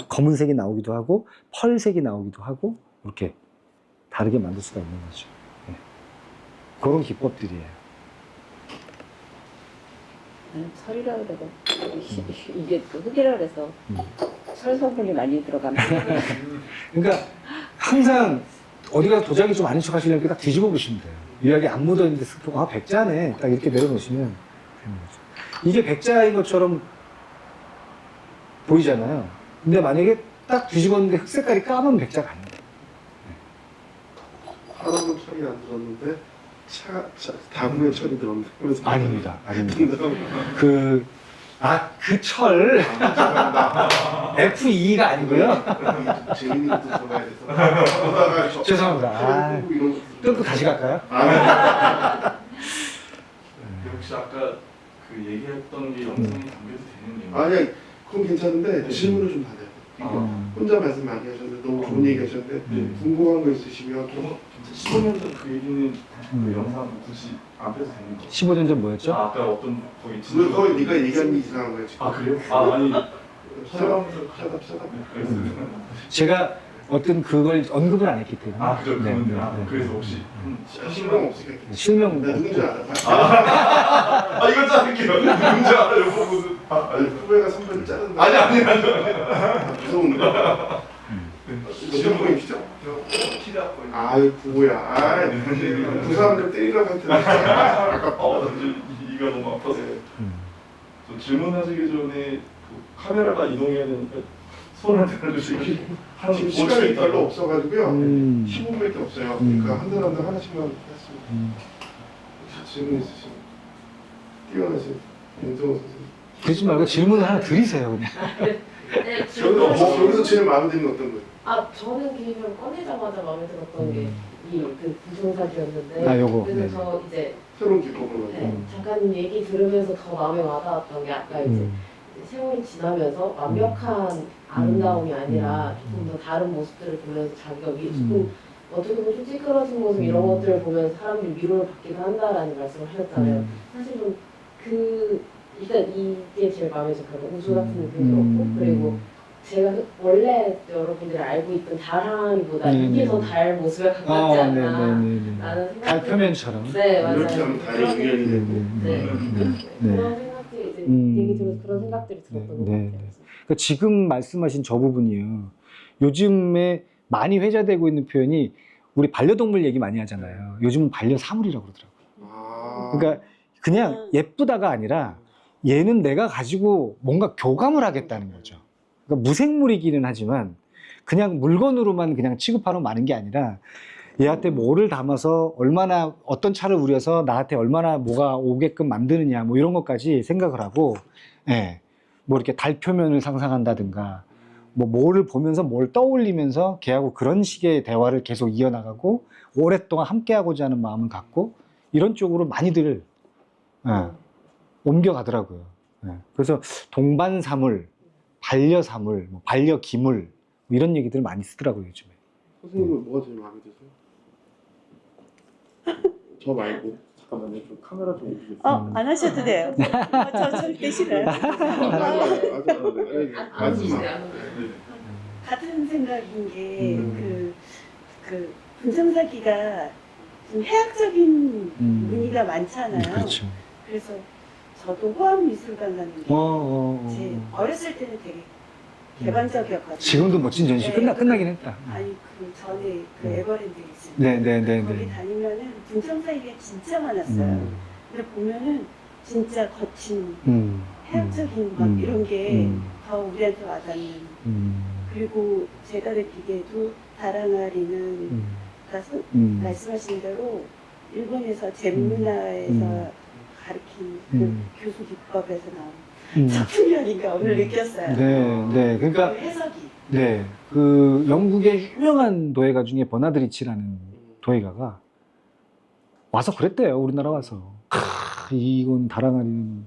검은색이 나오기도 하고 펄색이 나오기도 하고 이렇게 다르게 만들 수가 있는 거죠. 네. 그런 기법들이에요. 철이라 그래도 이게 또 흙이라 그래서 철 성분이 많이 들어가면 그러니까 항상 어디 가서 도자기 좀 아는 척 하시려면 이렇게 딱 뒤집어 보시면 돼요. 유약이 안 묻어있는데 쓱, 아, 백자네. 딱 이렇게 내려놓으시면 되는 거죠. 이게 백자인 것처럼 보이잖아요. 근데 만약에 딱 뒤집었는데 흑 색깔이 까만 백자가 아닙니다. 하나는 철이 안 들었는데 다음에 철이 들었는데 그래서 아닙니다. 그 철. F2가 아니고요. 재민이 것도 들어가야 돼서 죄송합니다. 끊고 다시 갈까요? 혹시 아까 그 얘기했던 게 영상에 담겨도 되는 내용? 아니 그건 괜찮은데 질문을 좀 받아야 돼요. 혼자 말씀 많이 하셨는데 너무 좋은 얘기 하셨는데 궁금한 거 있으시면 좀 15년 전 그 얘기는 그 영상 굳이 안 빼도 되는 거? 15년 전 뭐였죠? 아까 어떤 거기 그거 네가 얘기한 게 이상한 거야 지금. 그래요? 아니 촬영하면서 샷업. 제가 어떤 그걸 언급을 안 했기 때문에. 그죠 네, 그건 네, 네. 그래서 혹시 실명 없으니까. 실명 나 누군지 알아. 이거 자를게요. 누군지 알아요 무슨 아니 후배가 선배를 자른다. 아니 무서운 거. 실명이시죠? 키라고 아유 부모야. 아이 그 사람들 때리라고 할 텐데. 아깝다. 이가 너무 아파서 저 질문하시기 전에 그 카메라가 이동해야 되니까 손을 들어주시기 지금 시간이 별로 없어가지고요. 음. 15분밖에 없어요. 그러니까 한 사람당 하나씩만 했습니다. 혹시 질문 있으시면 뛰어나신 윤성호 선생님. 그러지 말고 질문을 하나 드리세요. 그냥. 네, 여기서 제일 마음에 드는 건 어떤 거예요? 저는 개인적으로 꺼내자마자 마음에 들었던 게 이 그 구성사주였는데 요거. 그래서 네. 저 이제 새로운 기법으로. 작가님 얘기 들으면서 더 마음에 와닿았던 게 아까 이제 세월이 지나면서 완벽한 아름다움이 아니라 조금 더 다른 모습들을 보면서 자기가 조금 어떻게 보면 좀 찌그러진 모습 이런 것들을 보면서 사람들이 위로를 받기도 한다라는 말씀을 하셨잖아요. 사실 좀 일단 이게 제일 마음에 들어요. 우주 같은 느낌이 들었고 그리고 제가 원래 여러분들이 알고 있던 달항이보다 이게 더 달 모습에 가깝지 않나 라는 생각이 달 표면처럼. 네 맞아요. 이렇게 하면 달이 유연이 되고. 네. 네. 그런 생각들이 이제 얘기 들어서 그런 생각들이 들었던 것 네. 같아요. 그러니까 지금 말씀하신 저 부분이요. 요즘에 많이 회자되고 있는 표현이 우리 반려동물 얘기 많이 하잖아요. 요즘은 반려사물이라고 그러더라고요. 그러니까 그냥 예쁘다가 아니라 얘는 내가 가지고 뭔가 교감을 하겠다는 거죠. 그러니까 무생물이기는 하지만 그냥 물건으로만 그냥 취급하러 마는 게 아니라 얘한테 뭐를 담아서 얼마나 어떤 차를 우려서 나한테 얼마나 뭐가 오게끔 만드느냐 뭐 이런 것까지 생각을 하고, 예, 뭐 이렇게 달 표면을 상상한다든가 뭐 뭐를 보면서 뭘 떠올리면서 걔하고 그런 식의 대화를 계속 이어나가고 오랫동안 함께하고자 하는 마음을 갖고 이런 쪽으로 많이들 옮겨가더라고요. 예. 그래서 동반사물, 반려사물, 뭐 반려기물 뭐 이런 얘기들을 많이 쓰더라고요 요즘에. 선생님은 뭐가 제일 마음에 드세요? 저 말고. 잠깐만요. 좀 카메라 좀 보시겠어요? 안 하셔도 돼요. 저 절대 싫어요. 안 주시네요. 같은 생각인 게 그 분성사기가 좀 해학적인 무늬가 많잖아요. 그렇죠. 그래서 저도 호암미술관 가는 게 제 어. 어렸을 때는 되게 개방적이었거든요. 지금도 멋진 전시 네. 끝나긴 했다. 아니 그 전에 그 에버랜드 있을 네, 때 네, 네, 거기 네. 다니면은 분청사이가 진짜 많았어요. 근데 보면은 진짜 거친 해학적인 막 이런 게 더 우리한테 와닿는. 그리고 제가 느끼기에도 다랑아리는 가서 말씀하신 대로 일본에서 젠 문화에서 가르친 그 교수 기법에서 나온 작품이 아닌가 오늘 느꼈어요. 네, 네. 그러니까 그 해석이. 네, 그 영국의 유명한 도예가 중에 버나드리치라는 도예가가 와서 그랬대요. 우리나라 와서. 이건 다랑아리는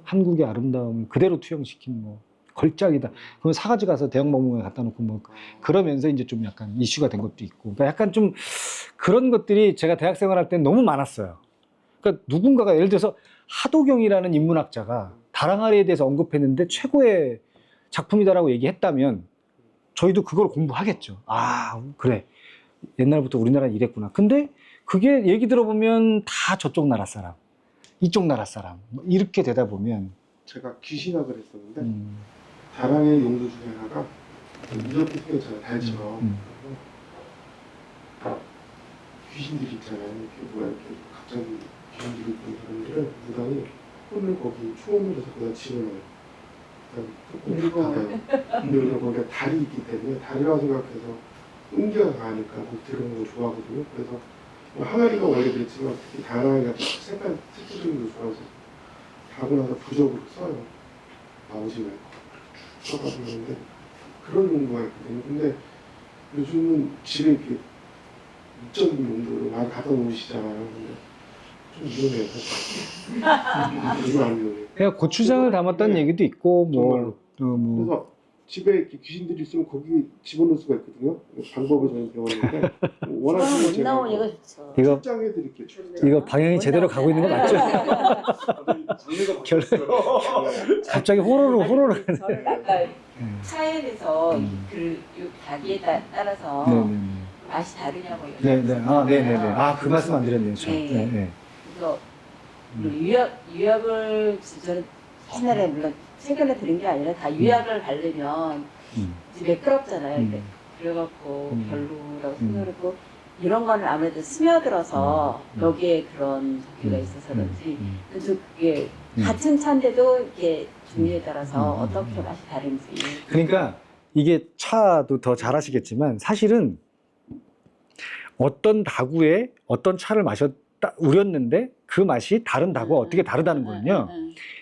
한국의 아름다움을 그대로 투영시킨 뭐 걸작이다. 그럼 사가지 가서 대형박물관에 갖다 놓고 뭐 그러면서 이제 좀 약간 이슈가 된 것도 있고. 그러니까 약간 좀 그런 것들이 제가 대학 생활할 때 너무 많았어요. 그러니까 누군가가 예를 들어서 하도경이라는 인문학자가 다랑아리에 대해서 언급했는데 최고의 작품이다라고 얘기했다면 저희도 그걸 공부하겠죠. 아, 그래. 옛날부터 우리나라는 이랬구나. 근데 그게 얘기 들어보면 다 저쪽 나라 사람, 이쪽 나라 사람 뭐 이렇게 되다 보면 제가 귀신학을 했었는데 다랑의 용도 중에 하나가 이렇게 생겼잖아요. 달처럼. 귀신들이 있잖아요. 이렇게 뭐야 이렇게 갑자기 귀신들이 있던 사람들을 무당이 혼을 거기 초원을 해서 그냥 집어넣어요. 그리고 근데 거기가 달이 있기 때문에 달이라고 생각해서 은기가 강하니까 거기 들어오는 걸 좋아하거든요. 그래서 항아리가 원래 그랬지만 특히 다랑이가 색깔 특징적인 걸 좋아해서 하고 나서 부적으로 써요. 나오지 말고 써가지고 있는데 그런 용도가 있거든요. 근데 요즘은 집에 이렇게 이적인 용도로 많이 갖다 놓으시잖아요. 근데 좀 위험해요. 사실. 이거 안 위험해요. 그냥 고추장을 담았다는 네. 얘기도 있고 정말로. 뭐 그래서 집에 이렇게 귀신들이 있으면 거기 집어넣을 수가 있거든요. 방법을 저는 배웠는데 원하시는 거 못 제가 나오니까 좋죠. 이거 출장해드릴게요. 출장. 이거 방향이 제대로 가고 있는 거 맞죠? 장르가 결- 바뀌었어요. 갑자기 호로로 저는 아까 네. 차에 대해서 그 닭에 따라서 네네네. 맛이 다르냐고 네네. 아, 네네네. 여쭤봤어요. 아, 그 말씀 안 드렸네요. 저. 네. 네, 네. 그래서 유약을 저는 옛날에 물론 최근에 들은 게 아니라 다 유약을 바르면 이제 매끄럽잖아요. 근데 그래갖고 별로라고 생각하고 이런 거는 아무래도 스며들어서 여기에 그런 저기가 있어서 그런지 그래서 그게 같은 차인데도 이게 종류에 따라서 어떻게 맛이 다른지. 그러니까 이게 차도 더 잘 아시겠지만 사실은 어떤 다구에 어떤 차를 우렸는데 그 맛이 다른 다구와 어떻게 다르다는 거는요.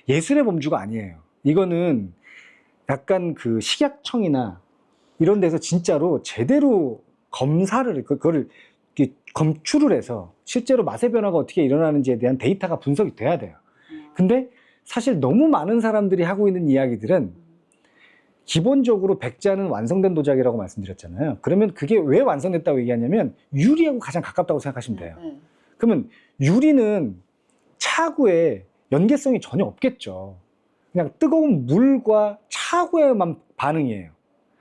예술의 범주가 아니에요. 이거는 약간 그 식약청이나 이런 데서 진짜로 제대로 검사를 그거를 이렇게 검출을 해서 실제로 맛의 변화가 어떻게 일어나는지에 대한 데이터가 분석이 돼야 돼요. 근데 사실 너무 많은 사람들이 하고 있는 이야기들은 기본적으로 백자는 완성된 도자기라고 말씀드렸잖아요. 그러면 그게 왜 완성됐다고 얘기하냐면 유리하고 가장 가깝다고 생각하시면 돼요. 그러면 유리는 차구에 연계성이 전혀 없겠죠. 그냥 뜨거운 물과 차구에만 반응이에요.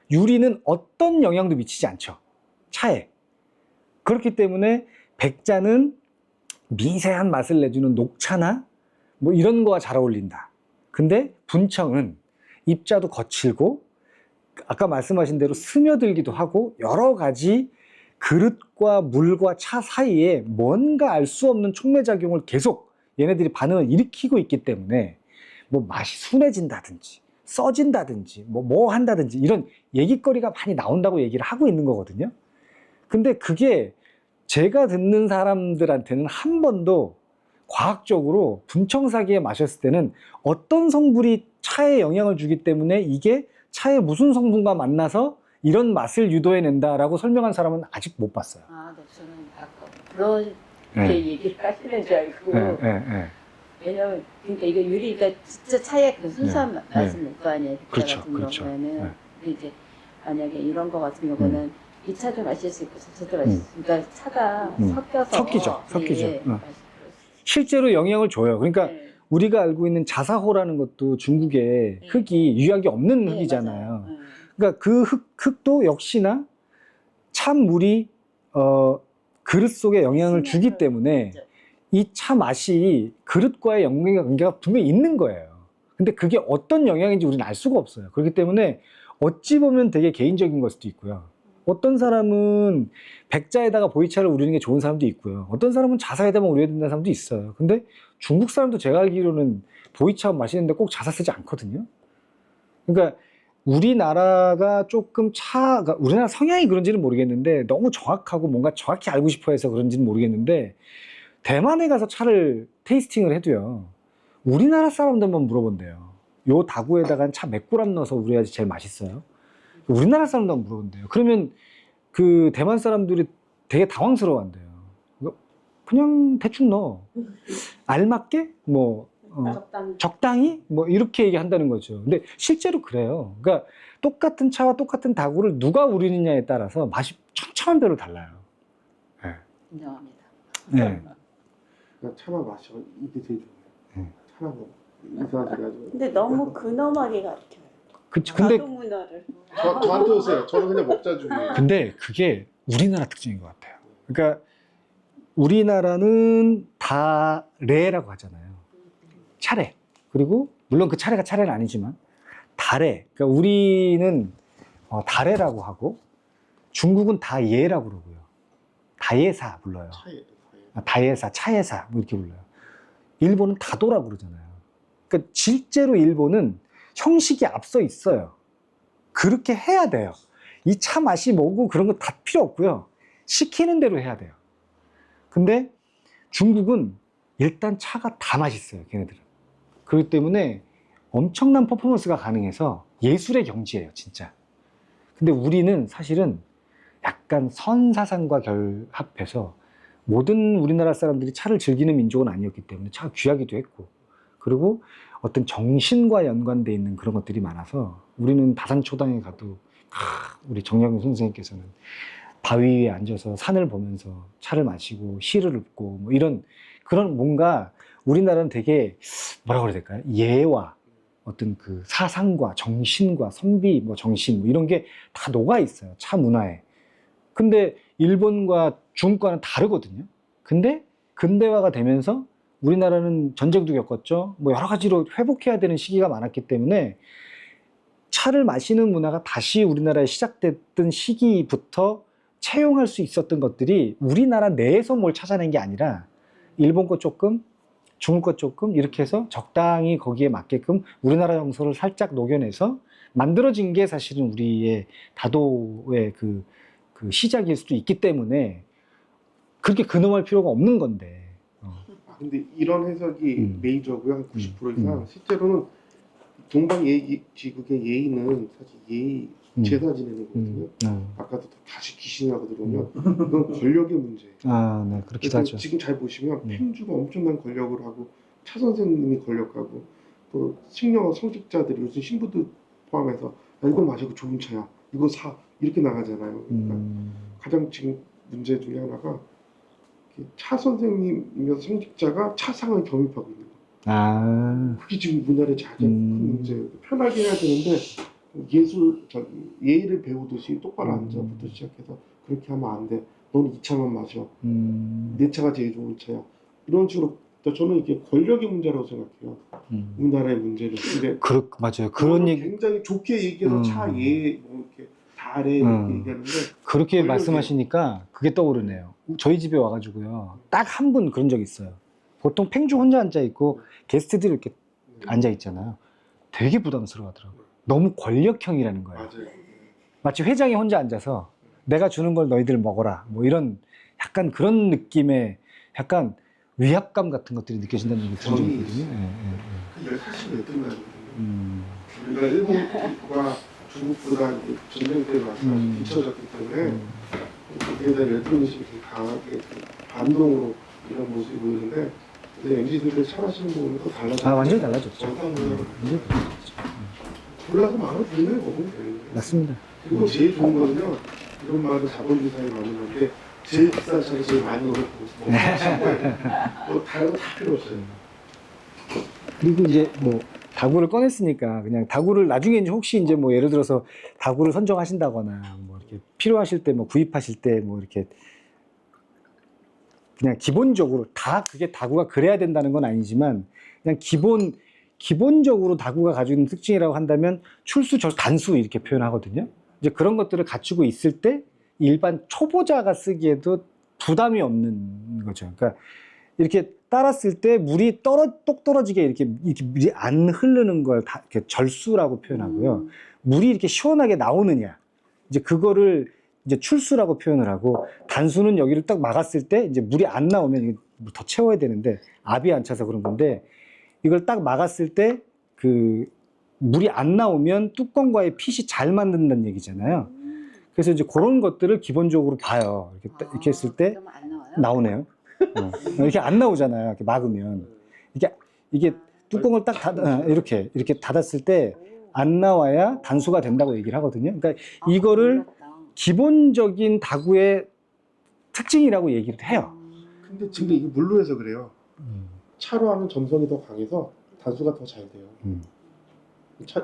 유리는 어떤 영향도 미치지 않죠. 차에. 그렇기 때문에 백자는 미세한 맛을 내주는 녹차나 뭐 이런 거와 잘 어울린다. 근데 분청은 입자도 거칠고 아까 말씀하신 대로 스며들기도 하고 여러 가지 그릇과 물과 차 사이에 뭔가 알 수 없는 촉매작용을 계속 얘네들이 반응을 일으키고 있기 때문에 뭐 맛이 순해진다든지 써진다든지 뭐 한다든지 이런 얘기거리가 많이 나온다고 얘기를 하고 있는 거거든요. 근데 그게 제가 듣는 사람들한테는 한 번도 과학적으로 분청사기에 마셨을 때는 어떤 성분이 차에 영향을 주기 때문에 이게 차에 무슨 성분과 만나서 이런 맛을 유도해낸다라고 설명한 사람은 아직 못 봤어요. 아, 네, 저는 아까 그렇게 얘기를 하시는 줄 알고. 왜냐면 그러니까 이거 유리가 진짜 차에 그 순수한 맛을 낼 거 아니에요. 그렇죠, 같은 그렇죠. 경우에는. 네. 근데 이제 만약에 이런 거 같은 경우는 이 차도 마실 수 있고 저 차도 마실 수 있고 그러니까 차가 섞여서 섞이죠. 예, 실제로 영향을 줘요. 그러니까 네. 우리가 알고 있는 자사호라는 것도 중국의 흙이 유약이 없는 네, 흙이잖아요. 맞아요. 그러니까 그 흙도 역시나 찬물이 그릇 속에 영향을 주기 때문에 이 차 맛이 그릇과의 관계가 분명히 있는 거예요. 근데 그게 어떤 영향인지 우리는 알 수가 없어요. 그렇기 때문에 어찌 보면 되게 개인적인 걸 수도 있고요. 어떤 사람은 백자에다가 보이차를 우리는 게 좋은 사람도 있고요. 어떤 사람은 자사에다만 우려야 된다는 사람도 있어요. 근데 중국 사람도 제가 알기로는 보이차 마시는데 꼭 자사 쓰지 않거든요. 그러니까 우리나라가 조금 우리나라 성향이 그런지는 모르겠는데 너무 정확하고 뭔가 정확히 알고 싶어 해서 그런지는 모르겠는데 대만에 가서 차를 테이스팅을 해도요. 우리나라 사람들만 물어본대요. 요 다구에다가 차 몇 그램 넣어서 우려야지 제일 맛있어요. 우리나라 사람들만 물어본대요. 그러면 그 대만 사람들이 되게 당황스러워한대요. 그냥 대충 넣어. 알맞게? 뭐 적당히? 뭐 이렇게 얘기한다는 거죠. 근데 실제로 그래요. 그러니까 똑같은 차와 똑같은 다구를 누가 우리느냐에 따라서 맛이 천차만별로 달라요. 네. 인정합니다. 네. 그냥 차만 마셔. 이게 제일 좋아요. 차만 먹어. 이상하셔가지고. 근데 너무 근어머리 같아요. 근데 나도 문어를. 저한테 오세요. 저는 그냥 먹자 중이에요. 근데 그게 우리나라 특징인 것 같아요. 그러니까 우리나라는 다래라고 하잖아요. 차례. 그리고 물론 그 차례가 차례는 아니지만 다래. 그러니까 우리는 다래라고 하고 중국은 다예라고 그러고요. 다예사 불러요. 다예사, 차예사 뭐 이렇게 불러요. 일본은 다도라고 그러잖아요. 그러니까 실제로 일본은 형식이 앞서 있어요. 그렇게 해야 돼요. 이 차 맛이 뭐고 그런 거 다 필요 없고요. 시키는 대로 해야 돼요. 근데 중국은 일단 차가 다 맛있어요. 걔네들은. 그렇기 때문에 엄청난 퍼포먼스가 가능해서 예술의 경지예요. 진짜. 근데 우리는 사실은 약간 선사상과 결합해서 모든 우리나라 사람들이 차를 즐기는 민족은 아니었기 때문에 차가 귀하기도 했고 그리고 어떤 정신과 연관되어 있는 그런 것들이 많아서 우리는 다산초당에 가도 우리 정약용 선생님께서는 바위 위에 앉아서 산을 보면서 차를 마시고 시를 읊고 뭐 이런 그런 뭔가 우리나라는 되게 뭐라고 그래야 될까요? 예와 어떤 그 사상과 정신과 선비 뭐 정신 뭐 이런 게 다 녹아 있어요. 차 문화에. 근데 일본과 중국과는 다르거든요. 근데 근대화가 되면서 우리나라는 전쟁도 겪었죠. 뭐 여러 가지로 회복해야 되는 시기가 많았기 때문에 차를 마시는 문화가 다시 우리나라에 시작됐던 시기부터 채용할 수 있었던 것들이 우리나라 내에서 뭘 찾아낸 게 아니라 일본 거 조금, 중국 거 조금 이렇게 해서 적당히 거기에 맞게끔 우리나라 정서를 살짝 녹여내서 만들어진 게 사실은 우리의 다도의 그 시작일 수도 있기 때문에 그렇게 근엄할 필요가 없는 건데. 근데 이런 해석이 메이저고요. 한 90% 이상. 실제로는 동방 지국의 예의는 사실 예의 제사 지내는 거거든요. 아까도 다시 귀신이라고 들어오면 이건 권력의 문제예요. 아, 네, 그렇기도 하죠. 지금 잘 보시면 팽주가 엄청난 권력을 하고 차 선생님이 권력하고 또 식령 성직자들이 요즘 신부들 포함해서 야, 이거 마셔도 좋은 차야. 이거 사. 이렇게 나가잖아요. 그러니까 가장 지금 문제 중에 하나가 차 선생님이면서 성직자가 차상을 겸입하고 있는 거예요. 아, 그게 지금 우리나라의 가장 큰 문제예요. 편하게 해야 되는데 예의를 배우듯이 똑바로 앉아부터 시작해서 그렇게 하면 안 돼. 너는 이 차만 마셔. 내 차가 제일 좋은 차야. 이런 식으로 저는 이게 권력의 문제라고 생각해요. 우리나라의 문제는. 근데 맞아요. 그런 얘기 굉장히 좋게 얘기해서 차예 뭐 이렇게 다래 이렇게 얘기하는데 그렇게 권력이에요. 말씀하시니까 그게 떠오르네요. 저희 집에 와가지고요. 딱 한 분 그런 적 있어요. 보통 팽주 혼자 앉아 있고 게스트들이 이렇게 앉아 있잖아요. 되게 부담스러워하더라고요. 너무 권력형이라는 거예요. 맞아요. 마치 회장이 혼자 앉아서 내가 주는 걸 너희들 먹어라. 뭐 이런 약간 그런 느낌의 약간 위압감 같은 것들이 느껴진다는 얘기 들은 적이 있거든요. 그게 사실 왜 끝나거든요. 우리가 일본과 중국보다 이제 전쟁 때 와서 뒤쳐졌기 때문에 그에 대한 열등의식이 되게 강하게 반동으로 이런 모습이 보이는데 근데 MZ들을 차 마시는 거 보면 또 달라졌죠. 아, 완전히 달라졌죠. 골라서 마음에 드는 걸 먹으면 되는 거예요. 맞습니다. 그리고 제일 좋은 거는요. 이런 말은 자본주의 사회 많은 건데 제일 비싼 차를 제일 많이 넣고 먹는 거예요. 뭐 다른 거 다 필요 없어요. 그리고 이제 뭐 다구를 꺼냈으니까 그냥 다구를 나중에 이제 혹시 이제 뭐 예를 들어서 다구를 선정하신다거나 뭐 이렇게 필요하실 때 뭐 구입하실 때 뭐 이렇게 그냥 기본적으로 다 그게 다구가 그래야 된다는 건 아니지만 그냥 기본적으로 다구가 가지고 있는 특징이라고 한다면 출수, 절수, 단수 이렇게 표현하거든요. 이제 그런 것들을 갖추고 있을 때 일반 초보자가 쓰기에도 부담이 없는 거죠. 그러니까 이렇게 따랐을 때 물이 똑 떨어지게 이렇게 물이 안 흐르는 걸 다 이렇게 절수라고 표현하고요. 물이 이렇게 시원하게 나오느냐, 이제 그거를 이제 출수라고 표현을 하고, 단수는 여기를 딱 막았을 때 이제 물이 안 나오면 이게 더 채워야 되는데 압이 안 차서 그런 건데, 이걸 딱 막았을 때 그 물이 안 나오면 뚜껑과의 핏이 잘 맞는다는 얘기잖아요. 그래서 이제 그런 것들을 기본적으로 봐요. 이렇게 했을 때 그러면 안 나와요? 나오네요. 이렇게 안 나오잖아요. 이렇게 막으면 이게 뚜껑을 딱 이렇게 닫았을 때 안 나와야 단수가 된다고 얘기를 하거든요. 그러니까 이거를 몰랐다. 기본적인 다구의 특징이라고 얘기를 해요. 근데 지금 이게 물로 해서 그래요. 차로 하면 점성이 더 강해서 단수가 더 잘 돼요.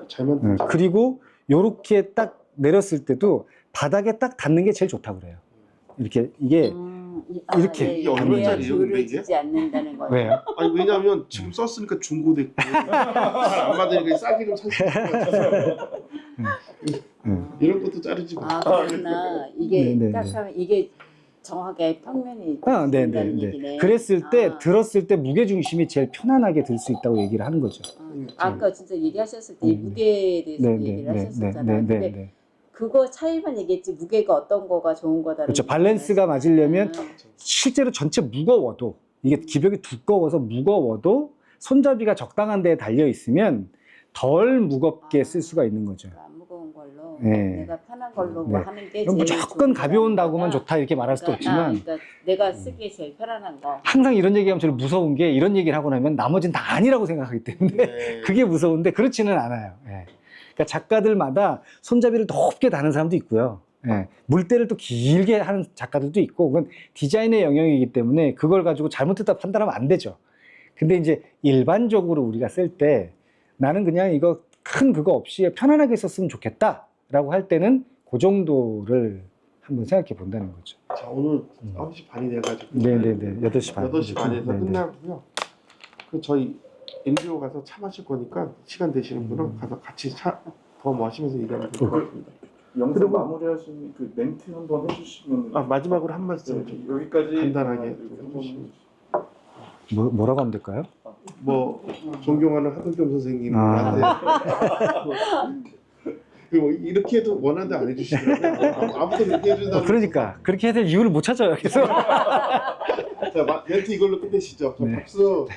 잘 만든 차. 그리고 요렇게 딱 내렸을 때도 바닥에 딱 닿는 게 제일 좋다고 그래요. 이렇게 이게 이렇게. 이게 얼마짜리예요, 조를 근데 이게? 지지 않는다는 거예요. 왜요? 아니 왜냐면 지금 썼으니까 중고됐고 잘안 받으니까 싸게 좀 살 수 있을 것 같아서 이런 것도 자르지 마. 아, 그렇구나. 이게 네, 네, 딱 네. 하면 이게 정확하게 평면이 네네네. 된다는 얘기네. 그랬을 때 아. 들었을 때 무게 중심이 제일 편안하게 들 수 있다고 얘기를 하는 거죠. 아까 진짜 얘기하셨을 때 이 무게에 대해서 얘기를 하셨었잖아요. 근데 그거 차이만 얘기했지 무게가 어떤 거가 좋은 거다. 그렇죠. 밸런스가 맞으려면 실제로 전체 무거워도, 이게 기벽이 두꺼워서 무거워도 손잡이가 적당한 데에 달려 있으면 덜 무겁게 쓸 수가 있는 거죠. 안 무거운 걸로 네. 내가 편한 걸로 네. 뭐 하는 게 제일 무조건 좋은 가벼운 거라는 다구만 거다. 좋다 이렇게 말할 수도 없지만, 그러니까 내가 쓰기에 제일 편안한 거. 항상 이런 얘기하면 저는 무서운 게, 이런 얘기를 하고 나면 나머지는 다 아니라고 생각하기 때문에 네. 그게 무서운데 그렇지는 않아요. 예. 그러니까 작가들마다 손잡이를 높게 다는 사람도 있고요. 예. 물때를 또 길게 하는 작가들도 있고, 그건 디자인의 영역이기 때문에 그걸 가지고 잘못했다 판단하면 안 되죠. 근데 이제 일반적으로 우리가 쓸 때 나는 그냥 이거 큰 그거 없이 편안하게 썼으면 좋겠다라고 할 때는 그 정도를 한번 생각해 본다는 거죠. 자 오늘 9시 반이 돼가지고 네네네. 8시 반. 8시 반에서 네네. 끝나고요. 그 저희 NGO 가서 차 마실 거니까 시간 되시는 분은 가서 같이 차 더 마시면서 얘기하면 될 것 같습니다. 영상 그리고- 마무리하신 그 멘트 한번 해주시면. 아 마지막으로 한 말씀 좀 여기까지 간단하게 한번 해주시면. 뭐라고 하면 될까요? 뭐 존경하는 하동겸 선생님한테 뭐 이렇게 해도 원하는데 안 해주시더라고요. 아무튼 이렇게 해준다는. 그러니까 그렇게 해야 될 이유를 못 찾아요. 계속. 자 멘트 이걸로 끝내시죠. 자, 네. 박수.